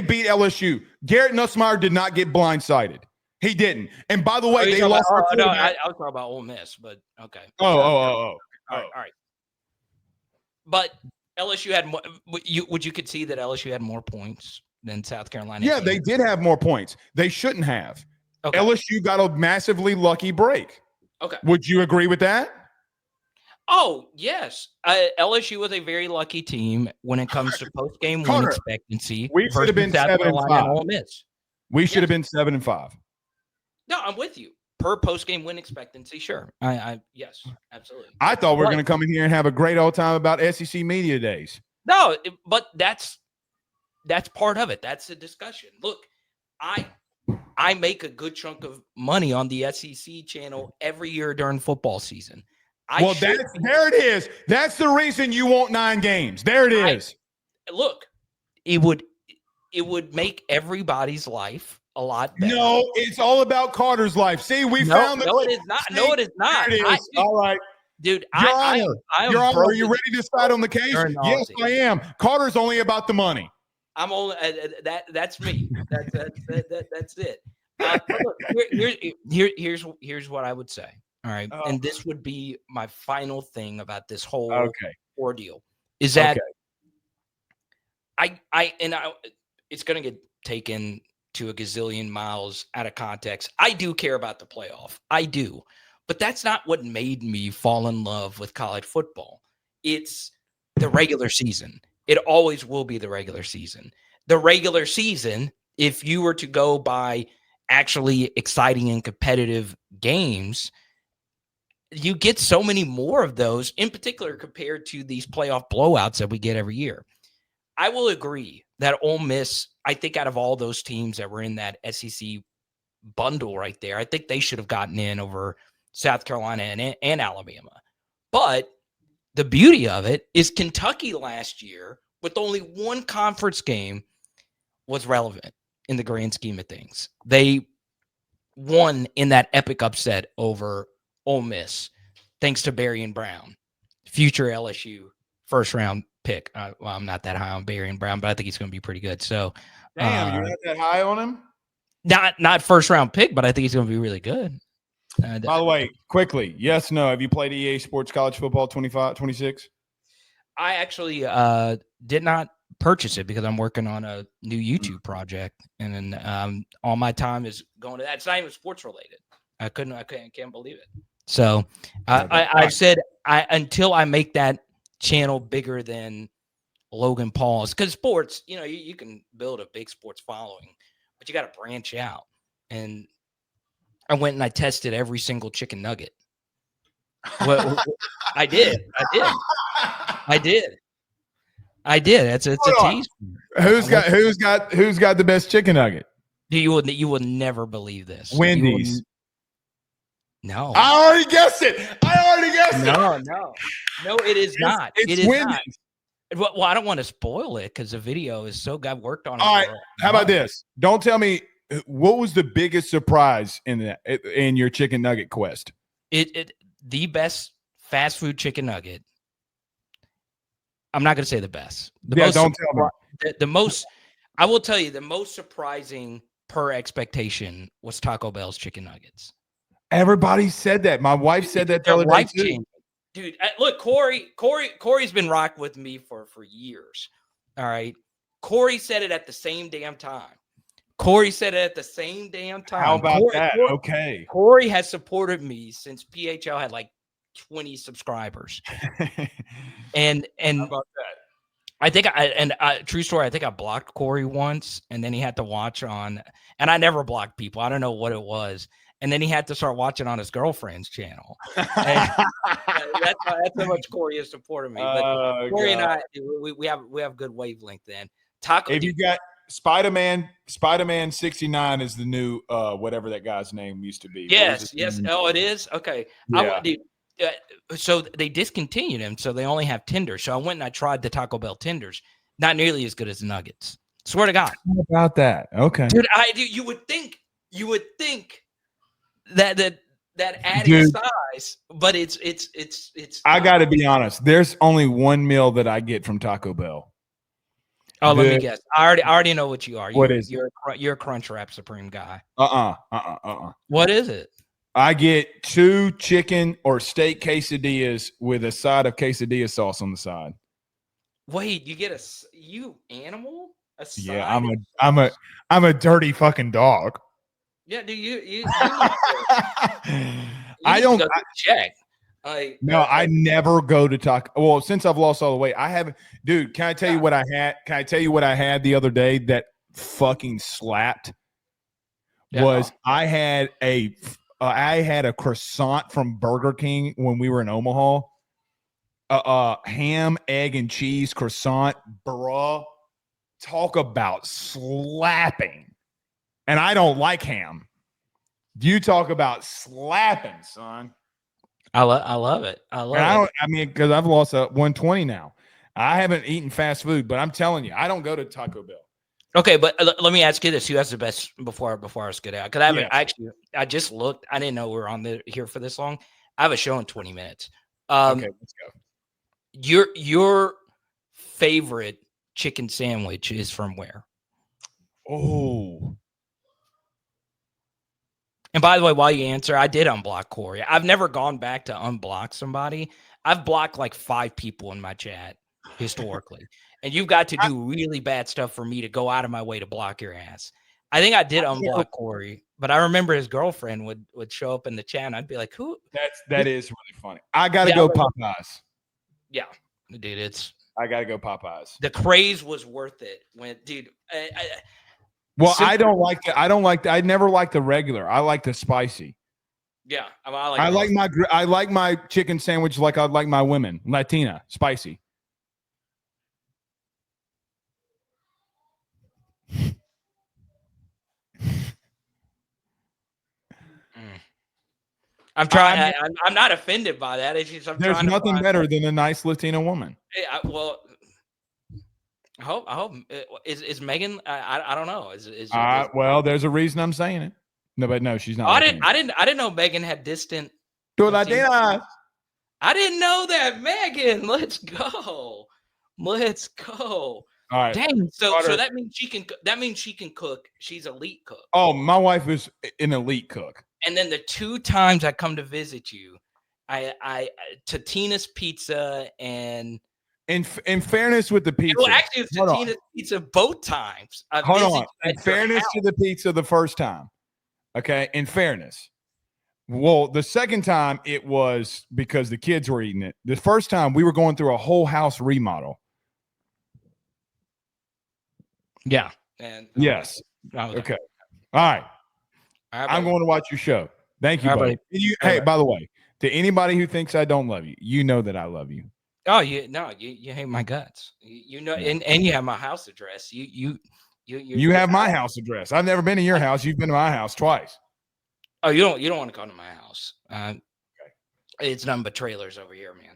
beat LSU. Garrett Nussmeier did not get blindsided. He didn't. And by the way, they lost. I was talking about Ole Miss, but okay. All right. But LSU had more. Would you could see that LSU had more points than South Carolina? Yeah, they did have more points. They shouldn't have. Okay. LSU got a massively lucky break. Okay. Would you agree with that? Oh, yes. LSU was a very lucky team when it comes to post-game win expectancy. We should have been 7-5. Ole Miss. We should have been 7-5. No, I'm with you. Per post-game win expectancy, sure. Yes, absolutely. I thought we were going to come in here and have a great old time about SEC Media Days. No, but that's part of it. That's the discussion. Look, I make a good chunk of money on the SEC channel every year during football season. There it is. That's the reason you want 9 games. There it is. Look, it would make everybody's life a lot better. No, it's all about Carter's life. See, found No, it is not. No, it is not. There it is. All right. Dude, Your Honor, are you ready to decide on the case? Yes, I am. Carter's only about the money. I'm only that's me. That's it. Look, here's what I would say. All right, and this would be my final thing about this whole ordeal is that it's going to get taken to a gazillion miles out of context. I do care about the playoff. I do. But that's not what made me fall in love with college football. It's the regular season. It always will be the regular season. The regular season, if you were to go by actually exciting and competitive games, you get so many more of those, in particular compared to these playoff blowouts that we get every year. I will agree that Ole Miss, I think out of all those teams that were in that SEC bundle right there, I think they should have gotten in over South Carolina and Alabama. But the beauty of it is Kentucky last year, with only one conference game, was relevant in the grand scheme of things. They won in that epic upset over Ole Miss, thanks to Berrien Brown, future LSU first-round pick. Well, I'm not that high on Berrien Brown, but I think he's going to be pretty good. So, damn, you're not that high on him? Not first-round pick, but I think he's going to be really good. By the way, quickly, yes, no. Have you played EA Sports College Football 25, 26? I actually did not purchase it because I'm working on a new YouTube project, and then all my time is going to that. It's not even sports related. I can't believe it. So I said until I make that channel bigger than Logan Paul's, because sports, you can build a big sports following, but you got to branch out. And I went and I tested every single chicken nugget. I did. It's a tease. Who's got the best chicken nugget? You will never believe this. Wendy's. No. I already guessed it. No, it is not. It's Wendy's. Not. Well, I don't want to spoil it because the video is so good. I've worked on it. All right. How about this? Don't tell me what was the biggest surprise in your chicken nugget quest. The best fast food chicken nugget. I'm not going to say the best. Don't tell me. The most. I will tell you the most surprising per expectation was Taco Bell's chicken nuggets. Everybody said that. My wife said that the other day too. Dude, look, Corey's been rocking with me for years. All right. Corey said it at the same damn time. Corey said it at the same damn time. How about that? Okay. Corey has supported me since PHL had like 20 subscribers. and how about that? I think true story, I think I blocked Corey once, and then he had to watch on, and I never blocked people. I don't know what it was. And then he had to start watching on his girlfriend's channel. That's how much Corey has supported me. But Corey and I, we have good wavelength then. If you got Spider-Man 69 is the new whatever that guy's name used to be. Yes. Oh, it is? Okay. Yeah. So they discontinued him, so they only have tenders. So I went and I tried the Taco Bell tenders. Not nearly as good as the nuggets. Swear to God. How about that? Okay. Dude, you would think that adding size, but it's I got to be honest. There's only one meal that I get from Taco Bell. Oh, let me guess. I already know what you are. What is you're a Crunchwrap Supreme guy. What is it? I get 2 chicken or steak quesadillas with a side of quesadilla sauce on the side. Wait, you get you animal? A side? Yeah, I'm a dirty fucking dog. Yeah, do you I don't check. I never go to Taco. Well, since I've lost all the weight, I haven't. Dude, can I tell you what I had? Can I tell you what I had the other day that fucking slapped? Was I had a croissant from Burger King when we were in Omaha. Ham, egg, and cheese croissant, bruh. Talk about slapping. And I don't like ham. You talk about slapping, son. I love it. Because I've lost 120 now. I haven't eaten fast food, but I'm telling you, I don't go to Taco Bell. Okay, but let me ask you this: who has the best before I get out? Because I just looked. I didn't know we were on here for this long. I have a show in 20 minutes. Okay, let's go. Your favorite chicken sandwich is from where? Oh. And by the way, while you answer, I did unblock Corey. I've never gone back to unblock somebody. I've blocked like 5 people in my chat historically. And you've got to do really bad stuff for me to go out of my way to block your ass. I think I did unblock Corey, but I remember his girlfriend would show up in the chat, and I'd be like, "Who?" That is really funny. I got to go Popeyes. Yeah, dude, I got to go Popeyes. The craze was worth it. Dude. I never liked the regular. I like the spicy. Yeah, I like my chicken sandwich like I'd like my women, Latina, spicy. I'm trying. I'm not offended by that. It's just there's nothing better than a nice Latina woman. I hope is Megan. I don't know. Well, there's a reason I'm saying it. No, she's not. I didn't know Megan had distant. Latina. I didn't know that, Megan. Let's go. All right. Dang. So that means she can. That means she can cook. She's elite cook. Oh, my wife is an elite cook. And then the 2 times I come to visit you, I Totina's Pizza and. In fairness with the pizza. Well, actually, it's Totina's Pizza both times. Hold on. In fairness to the pizza the first time. Okay. In fairness. Well, the second time it was because the kids were eating it. The first time we were going through a whole house remodel. Yeah. Yes. Okay. All right. I'm going to watch your show. Thank you, buddy. Hey, by the way, to anybody who thinks I don't love you, you know that I love you. Oh, you hate my guts. You know, and you have my house address. You have my house address. I've never been to your house. You've been to my house twice. Oh, you don't want to come to my house. Okay. It's nothing but trailers over here, man.